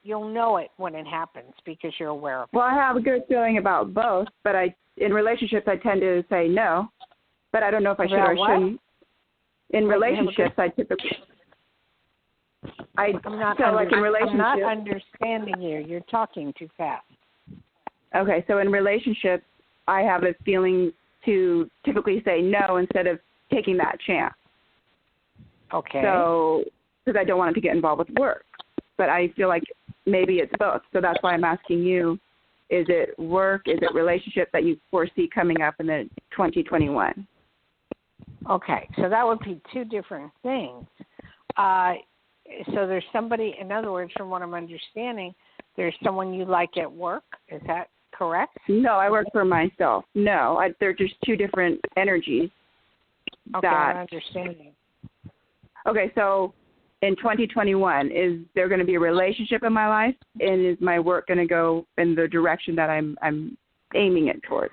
You'll know it when it happens because you're aware of it. Well, I have a good feeling about both, but in relationships I tend to say no, but I don't know if I should or shouldn't. In relationships, I typically. I'm not understanding you. You're talking too fast. Okay, so in relationships, I have a feeling to typically say no instead of taking that chance. Okay. So, because I don't want it to get involved with work. But I feel like maybe it's both. So that's why I'm asking you, is it work, is it relationship that you foresee coming up in the 2021? Okay, so that would be two different things. So there's somebody, in other words, from what I'm understanding, there's someone you like at work. Is that correct? No, I work for myself. No, they're just two different energies. Okay, I understand. Okay, so in 2021, is there going to be a relationship in my life, and is my work going to go in the direction that I'm aiming it towards?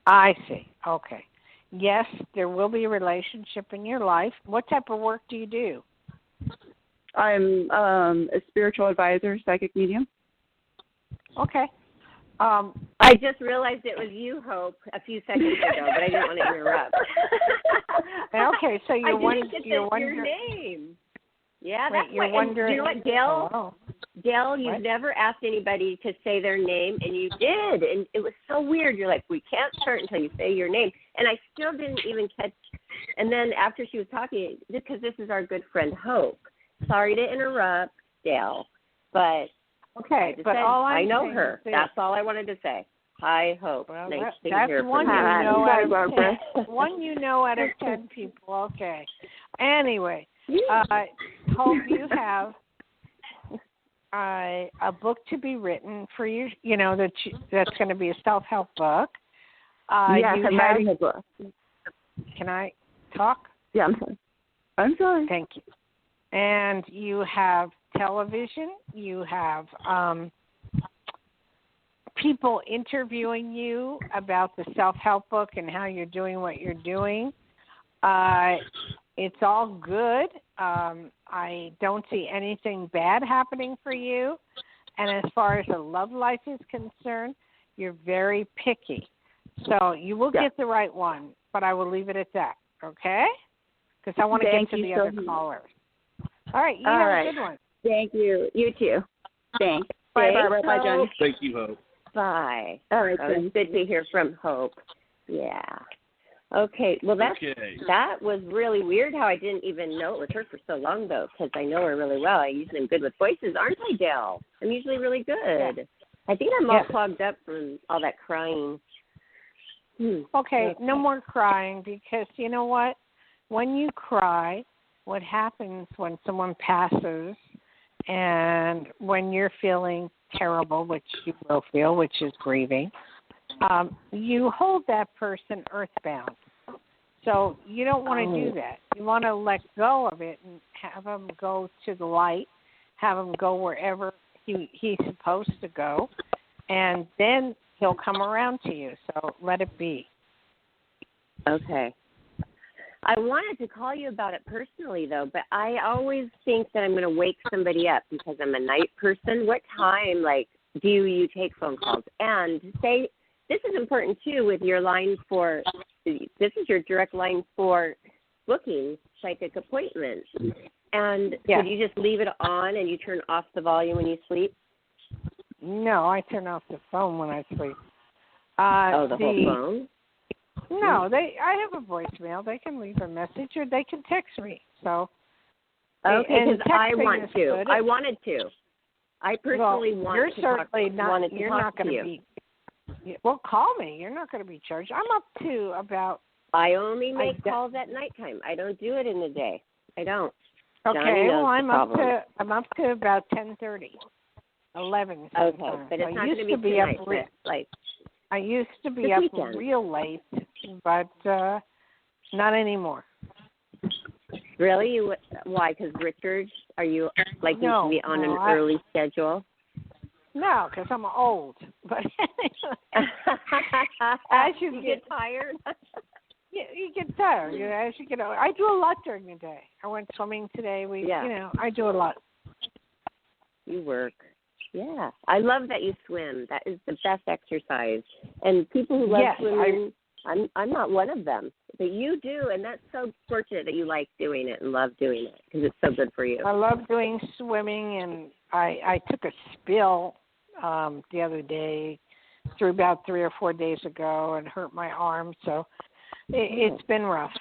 I see. Okay. Yes, there will be a relationship in your life. What type of work do you do? I'm a spiritual advisor, psychic medium. Okay. I just realized it was you, Hope, a few seconds ago, but I didn't want to interrupt. Okay, so you're wondering your name. Yeah, that's you're wondering. You know what, Dayle? Hello. Dayle, you've never asked anybody to say their name, and you did, and it was so weird. You're like, we can't start until you say your name, and I still didn't even catch. And then after she was talking, because this is our good friend Hope. Sorry to interrupt, Dayle, but okay. But I know her. That's all I wanted to say. Hi, Hope. Well, nice to that's hear one from you. One you know out of 10 people. Okay. Anyway, Hope, you have a book to be written for you. That's going to be a self-help book. Yes, I'm writing a book. Can I talk? Yeah, I'm sorry. Thank you. And you have television. You have people interviewing you about the self-help book and how you're doing what you're doing. It's all good. I don't see anything bad happening for you. And as far as the love life is concerned, you're very picky. So you will get the right one, but I will leave it at that, okay? Because I want to get to the other callers. All right, you have a good one. Thank you. You too. Thanks. Bye, Barbara. Bye, Johnny. Thank you, Hope. Bye. All right, it's good to hear from Hope. Yeah. Okay. Well, that was really weird how I didn't even know it was her for so long, though, because I know her really well. I usually am good with voices, aren't I, Dayle? I'm usually really good. Yeah. I think I'm all clogged up from all that crying. Okay, no more crying, because you know what? When you cry, what happens when someone passes and when you're feeling terrible, which you will feel, which is grieving, you hold that person earthbound. So you don't want to do that. You want to let go of it and have him go to the light, have him go wherever he's supposed to go, and then he'll come around to you. So let it be. Okay. I wanted to call you about it personally, though, but I always think that I'm going to wake somebody up because I'm a night person. What time, do you take phone calls? And say this is important too with your line for. This is your direct line for booking psychic appointments. And Yeah. Did you just leave it on and you turn off the volume when you sleep? No, I turn off the phone when I sleep. The whole phone? No, I have a voicemail. They can leave a message or they can text me. So. Okay, because I want to. Good. I wanted to. I personally want to talk to you. You're not going to be. Well, call me. You're not going to be charged. I'm up to about. I only make calls at nighttime. I don't do it in the day. I don't. Okay, well, I'm up to about 10:30, 11. Okay, but it's not going to be tonight. I used to be up real late, but not anymore. Really? Why? Because Richard, are you like no, to be on an early schedule? No, because I'm old. But as you get tired. You get tired. As you get older, I do a lot during the day. I went swimming today. I do a lot. You work. Yeah, I love that you swim. That is the best exercise. And people who love swimming, I'm not one of them, but you do, and that's so fortunate that you like doing it and love doing it because it's so good for you. I love doing swimming, and I took a spill the other day, through about 3 or 4 days ago, and hurt my arm. So it's been rough.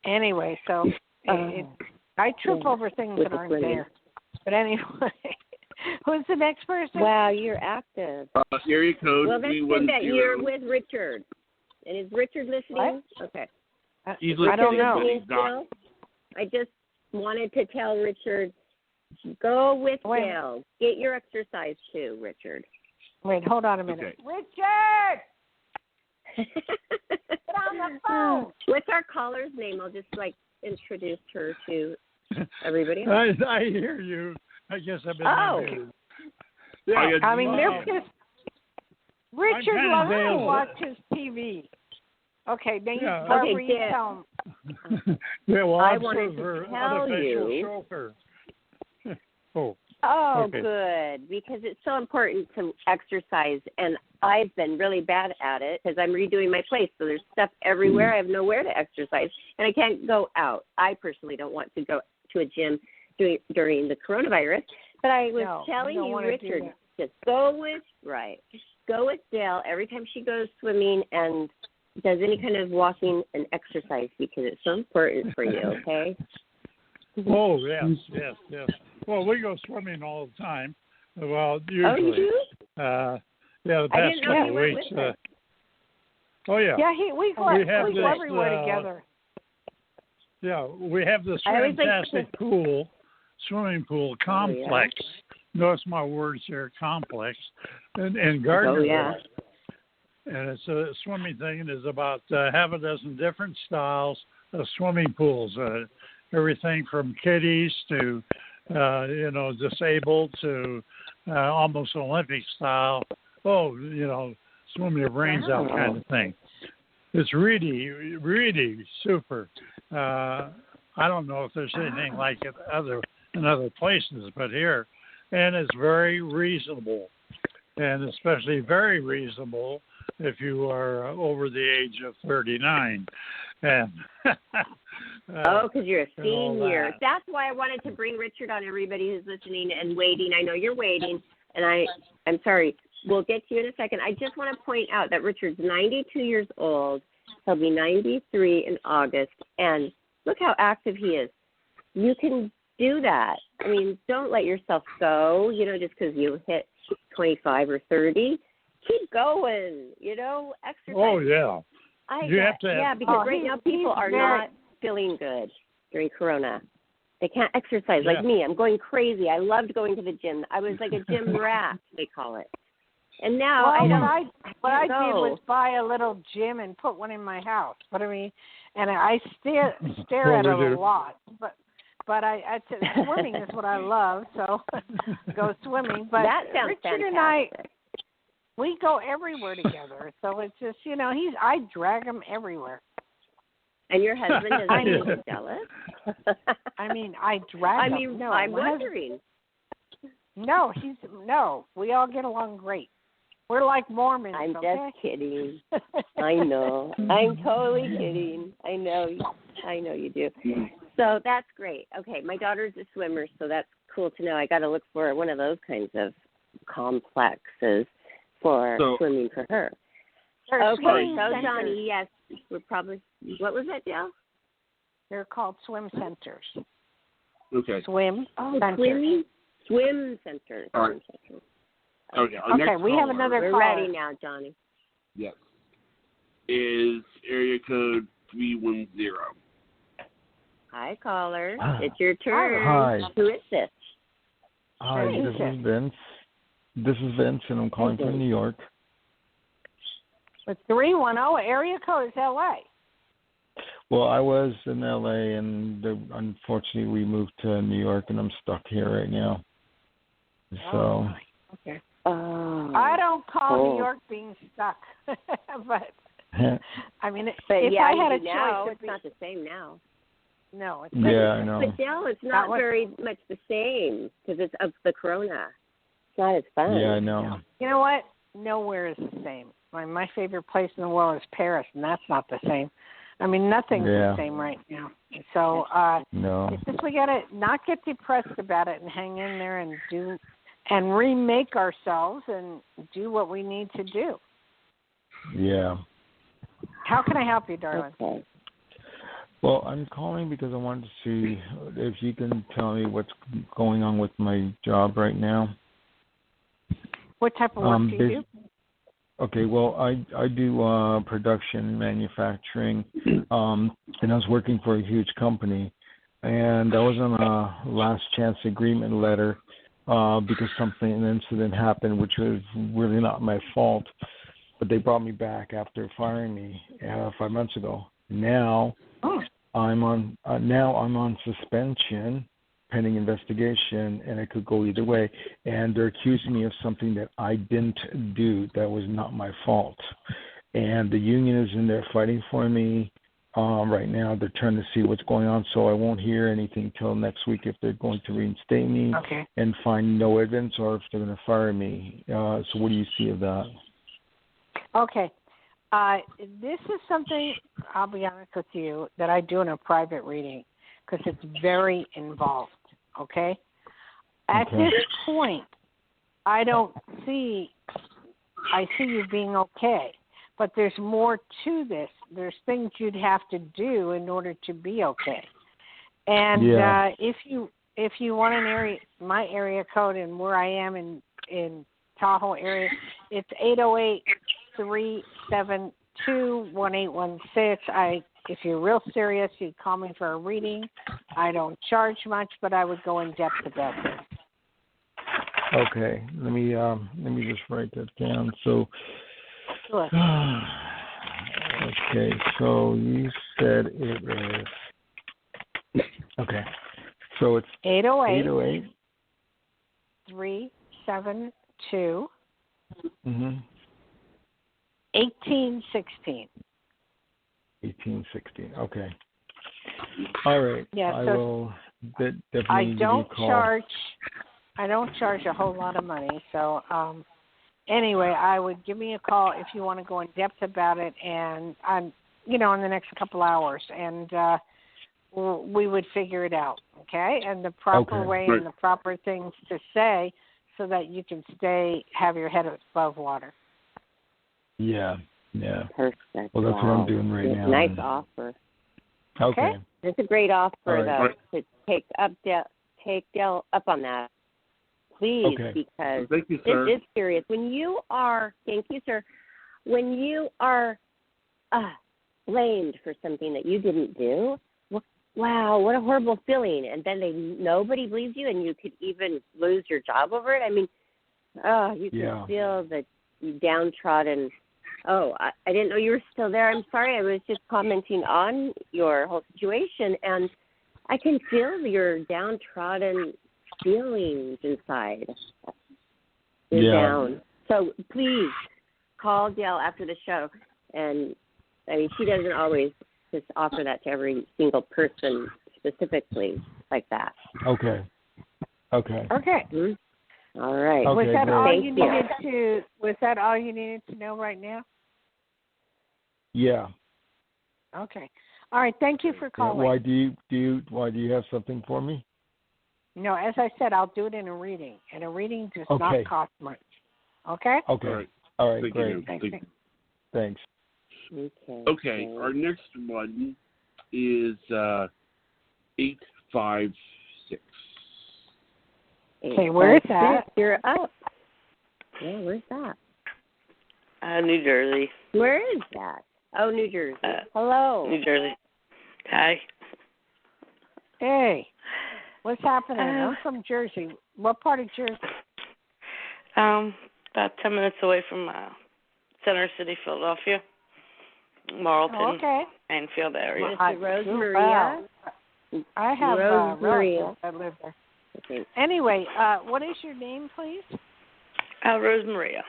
Anyway, so I trip over things that aren't there. But anyway. Who's the next person? Wow, you're active. Area code. Well, that's good that you're with Richard. And is Richard listening? What? Okay. He's listening. I don't know. I just wanted to tell Richard, go with Dayle. Get your exercise too, Richard. Wait, hold on a minute. Okay. Richard! Get on the phone. What's our caller's name? I'll just introduce her to everybody else. I hear you. I guess I've been Yeah, I mean, Richard loves to watch his TV. Okay, then Barbara, you tell him. Yeah, well, I wanted to tell you. Chauffeur. Okay. Good, because it's so important to exercise, and I've been really bad at it because I'm redoing my place, so there's stuff everywhere. I have nowhere to exercise, and I can't go out. I personally don't want to go to a gym during the coronavirus, but I was telling you, Richard, just go with Dayle every time she goes swimming and does any kind of walking and exercise because it's so important for you, okay? Oh, yes. Well, we go swimming all the time. Well, usually. Oh, you do? The past couple of weeks. Yeah, we go everywhere together. Yeah, we have this fantastic swimming pool complex. Notice my words here, complex, and Gardnerville. And it's a swimming thing. There's about half a dozen different styles of swimming pools. Everything from kiddies to, disabled to almost Olympic style. Swim your brains out kind of thing. It's really, really super. I don't know if there's anything like it in other places, but here, and it's very reasonable, and especially very reasonable if you are over the age of 39. And because you're a senior. That's why I wanted to bring Richard on. Everybody who's listening and waiting, I know you're waiting, and I'm sorry. We'll get to you in a second. I just want to point out that Richard's 92 years old. He'll be 93 in August, and look how active he is. You can do that. I mean, don't let yourself go, just because you hit 25 or 30. Keep going, exercise. Oh, yeah. Because right now people are not feeling good during Corona. They can't exercise like me. I'm going crazy. I loved going to the gym. I was like a gym rat, they call it. And now what I did was buy a little gym and put one in my house. But I mean, and I stare at it a lot. But I swimming is what I love, so go swimming. But that sounds Richard fantastic. and we go everywhere together. So it's just I drag him everywhere. And your husband doesn't get jealous? I mean, I drag him. No, I'm wondering. No, we all get along great. We're like Mormons. I'm okay? just kidding. I know. I'm totally kidding. I know you do. So that's great. Okay, my daughter's a swimmer, so that's cool to know. I got to look for one of those kinds of complexes for swimming for her. Okay, so Johnny, yes, we're probably. What was that, Dale? They're called swim centers. Okay. Swim centers. Swim centers. All right. Okay, we have another We're caller. ready now, Johnny. Yes. Is area code 310. Hi, caller. It's your turn. Hi. Who is this? Hi, this is Vince. This is Vince, and I'm calling from New York. With 310, area code is LA. Well, I was in LA, and unfortunately we moved to New York, and I'm stuck here right now. So. Okay. I don't call New York being stuck, but I mean, if I had a choice, it's not the same now. No, it's I know. But Dale, it's not very much the same because it's of the corona. It's not as fun. Yeah, I know. You know what? Nowhere is the same. My favorite place in the world is Paris, and that's not the same. I mean, nothing's the same right now. So no. It's just we gotta not get depressed about it and hang in there and do and remake ourselves and do what we need to do. Yeah. How can I help you, darling? Okay. Well, I'm calling because I wanted to see if you can tell me what's going on with my job right now. What type of work do you do? Okay, well, I do production, manufacturing, and I was working for a huge company, and I was on a last chance agreement letter because an incident happened, which was really not my fault, but they brought me back after firing me 5 months ago. Now I'm on suspension pending investigation, and it could go either way. And they're accusing me of something that I didn't do, that was not my fault. And the union is in there fighting for me right now. They're trying to see what's going on, so I won't hear anything till next week if they're going to reinstate me and find no evidence or if they're going to fire me. So what do you see of that? Okay. This is something, I'll be honest with you, that I do in a private reading because it's very involved, okay? At this point, I see you being okay, but there's more to this. There's things you'd have to do in order to be okay. And if you want my area code and where I am in Tahoe area, it's 808-372-1816. If you're real serious, you'd call me for a reading. I don't charge much, but I would go in depth about this. Okay, let me just write that down. So, sure. Okay, so you said it is. Okay, so it's 808 372 1816. 1816. Okay. All right. Yeah. I will definitely I give you a call. I don't charge a whole lot of money. So anyway, I would give me a call if you want to go in depth about it, and I'm in the next couple hours, and we would figure it out. Okay, and the proper way and the proper things to say so that you can have your head above water. Yeah. Perfect. Well, that's what I'm doing right now. Nice offer. Okay. It's a great offer, though, to take Dale up on that. Please, because Thank you, sir. This is serious. When you are, thank you, sir, when you are blamed for something that you didn't do, wow, what a horrible feeling. And then nobody believes you, and you could even lose your job over it. I mean, you can feel the downtrodden. Oh, I didn't know you were still there. I'm sorry. I was just commenting on your whole situation, and I can feel your downtrodden feelings inside. You're down. So please call Dayle after the show. And, I mean, she doesn't always just offer that to every single person specifically like that. Okay. Mm-hmm. All right. Okay, Was that great. all you needed to? Was that all you needed to know right now? Yeah. Okay. All right. Thank you for calling. Why do you have something for me? No, as I said, I'll do it in a reading, and a reading does not Okay. cost much. Okay. Okay. All right. Thank Great. you. Thanks. Okay. Our next one is 856. Okay, where is that? You're up. Yeah, where's that? New Jersey. Where is that? Oh, New Jersey. Hello. New Jersey. Hi. Hey, what's happening? I'm from Jersey. What part of Jersey? About 10 minutes away from Center City, Philadelphia, Marlton, Anfield area. Mr. Rose Maria. I have Rose Maria. relatives that live there. Okay. Anyway, what is your name, please? Rose Maria.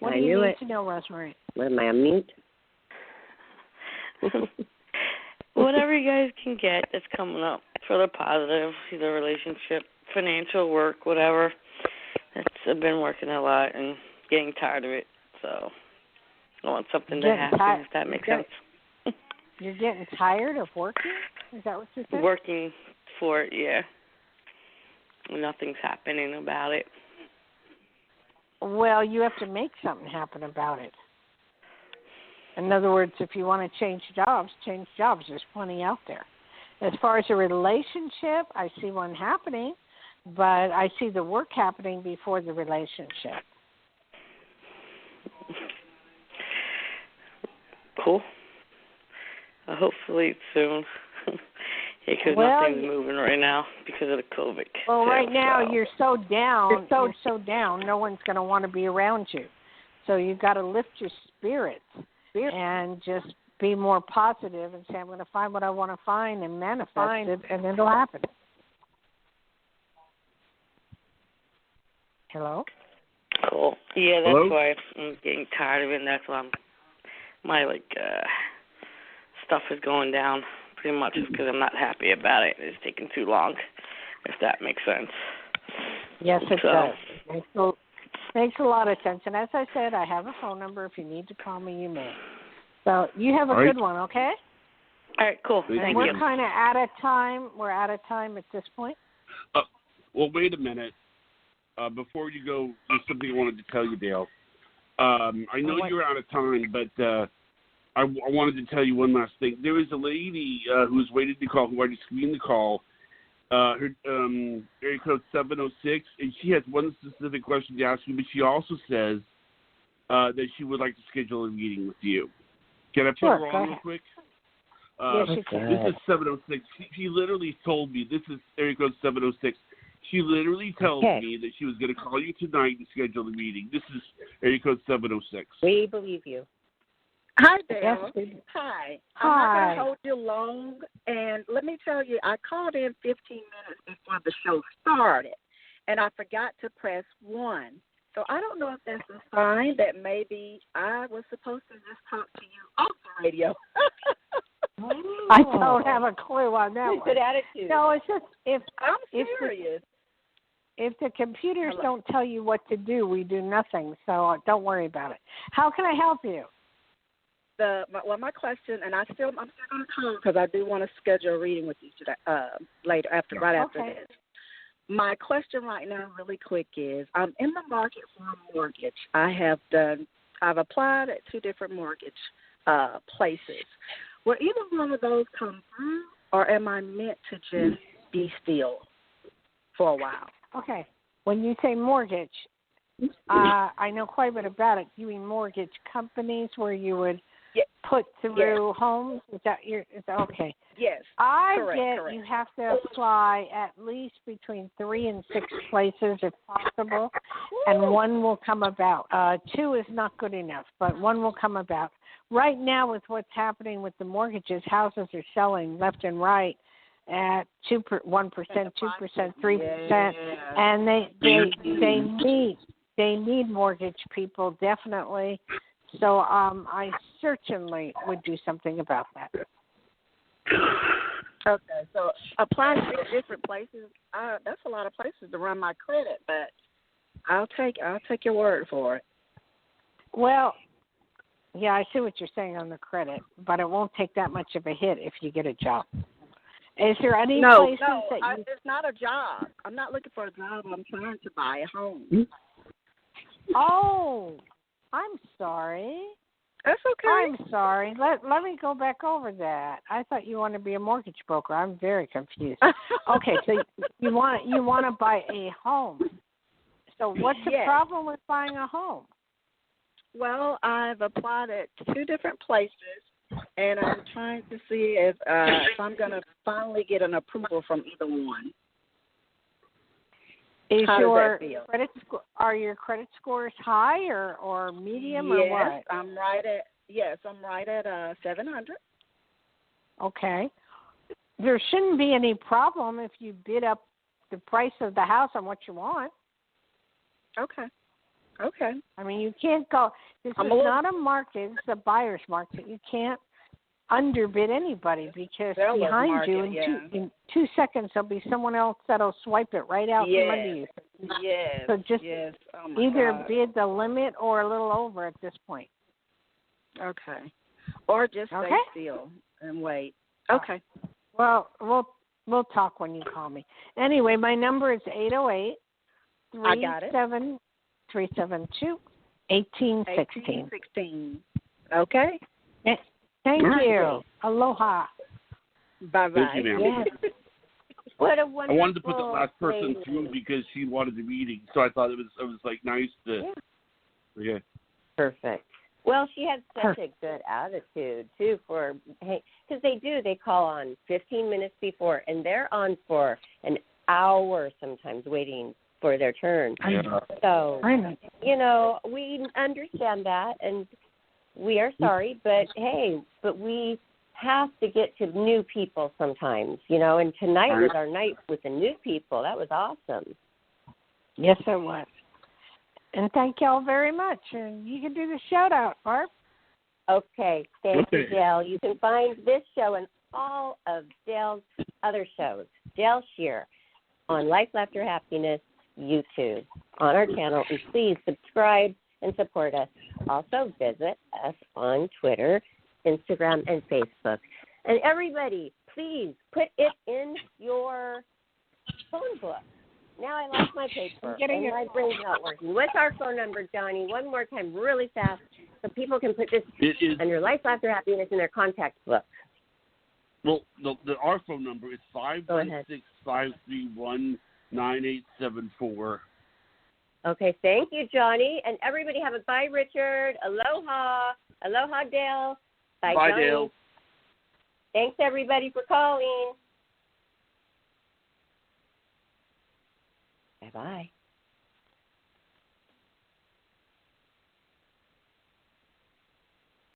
What do you need to know, Rose Maria? What am I, on mute? Whatever you guys can get that's coming up for the positive, either relationship, financial, work, whatever. I've been working a lot and getting tired of it, so I want something to happen, if that makes sense. You're getting tired of working? Is that what you said? Working for it, yeah. Nothing's happening about it. Well, you have to make something happen about it. In other words, if you want to change jobs. There's plenty out there. As far as a relationship, I see one happening, but I see the work happening before the relationship. Cool. Hopefully soon. Because nothing's moving right now because of the COVID. Well, right now you're so down. You're so down. No one's going to want to be around you. So you've got to lift your spirits and just be more positive and say, I'm going to find what I want to find and manifest it, and it'll happen. Hello? Cool. Yeah, that's why I'm getting tired of it, and that's why my stuff is going down pretty much because I'm not happy about it. It's taking too long, if that makes sense. Yes, it does. Makes a lot of sense. And as I said, I have a phone number. If you need to call me, you may. So you have a good one, okay? All right, cool. Thank you. We're kind of out of time. We're out of time at this point. Well, wait a minute. Before you go, there's something I wanted to tell you, Dayle. I know you're out of time, but I wanted to tell you one last thing. There was a lady who was waiting to call, who I just screened the call. Her area code 706, and she has one specific question to ask you, but she also says that she would like to schedule a meeting with you. Can I put her on real quick? Yes, you can. This is 706. She literally told me, this is area code 706. She literally tells me that she was going to call you tonight and schedule a meeting. This is area code 706. We believe you. Hi, Dayle. Yes. Hi. I'm not going to hold you long. And let me tell you, I called in 15 minutes before the show started, and I forgot to press 1. So I don't know if that's a sign that maybe I was supposed to just talk to you off the radio. I don't have a clue on that one. Good attitude. No, it's just I'm serious. If the computers don't tell you what to do, we do nothing. So don't worry about it. How can I help you? My question, and I'm still going to call because I do want to schedule a reading with you today, later after this. My question right now, really quick, is I'm in the market for a mortgage. I've applied at 2 different mortgage places. Will either one of those come through, or am I meant to just be still for a while? Okay. When you say mortgage, I know quite a bit about it. You mean mortgage companies where you would put through homes? Is that okay? Yes. Correct. You have to apply at least between 3 and 6 places if possible, and one will come about. 2 is not good enough, but one will come about. Right now, with what's happening with the mortgages, houses are selling left and right at 1%, 2%, 3%, and they need mortgage people definitely. So I certainly would do something about that. Okay, so applying to 6 different places, that's a lot of places to run my credit, but I'll take your word for it. Well, yeah, I see what you're saying on the credit, but it won't take that much of a hit if you get a job. Is there any places that you... it's not a job. I'm not looking for a job. I'm trying to buy a home. Oh, I'm sorry. That's okay. I'm sorry. Let me go back over that. I thought you wanted to be a mortgage broker. I'm very confused. Okay, so you want to buy a home. So what's the problem with buying a home? Well, I've applied at 2 different places, and I'm trying to see if I'm going to finally get an approval from either one. How does that feel? Are your credit scores high or medium or what? I'm right at 700. Okay. There shouldn't be any problem if you bid up the price of the house on what you want. Okay. I mean, you can't go. This is not a market. It's a buyer's market. You can't underbid anybody because behind you in 2 seconds there'll be someone else that'll swipe it right out from under you. Yes. So just either bid the limit or a little over at this point. Okay. Or just stay still and wait. Okay. Well, we'll talk when you call me. Anyway, my number is 808 I got it. 372 1816. 1816. Okay. Thank you. Aloha. Bye-bye. Thank you, ma'am. Yes. What a wonderful I wanted to put the last person through because she wanted the meeting, so I thought it was like nice to. Yeah. Perfect. Well, she had such a good attitude too because they call on 15 minutes before, and they're on for an hour sometimes waiting for their turn. So, we understand that, and we are sorry, but we have to get to new people sometimes, and tonight was our night with the new people. That was awesome. Yes, it was. And thank y'all very much. And you can do the shout out, Barb. Okay. Thank you, Dayle. You can find this show and all of Dayle's other shows, Dayle Schear, on Life, Laughter, Happiness YouTube on our channel. And please subscribe and support us. Also visit us on Twitter, Instagram, and Facebook. And everybody, please put it in your phone book. Now I lost my paper and my brain's not working. What's our phone number, Johnny? One more time, really fast, so people can put this under Life, Laughter, Happiness in their contact book. Well, our phone number is 516-531-9874. Okay, thank you, Johnny. And everybody have a bye, Richard. Aloha. Aloha, Dayle. Bye, Johnny. Dayle. Thanks, everybody, for calling. Bye-bye.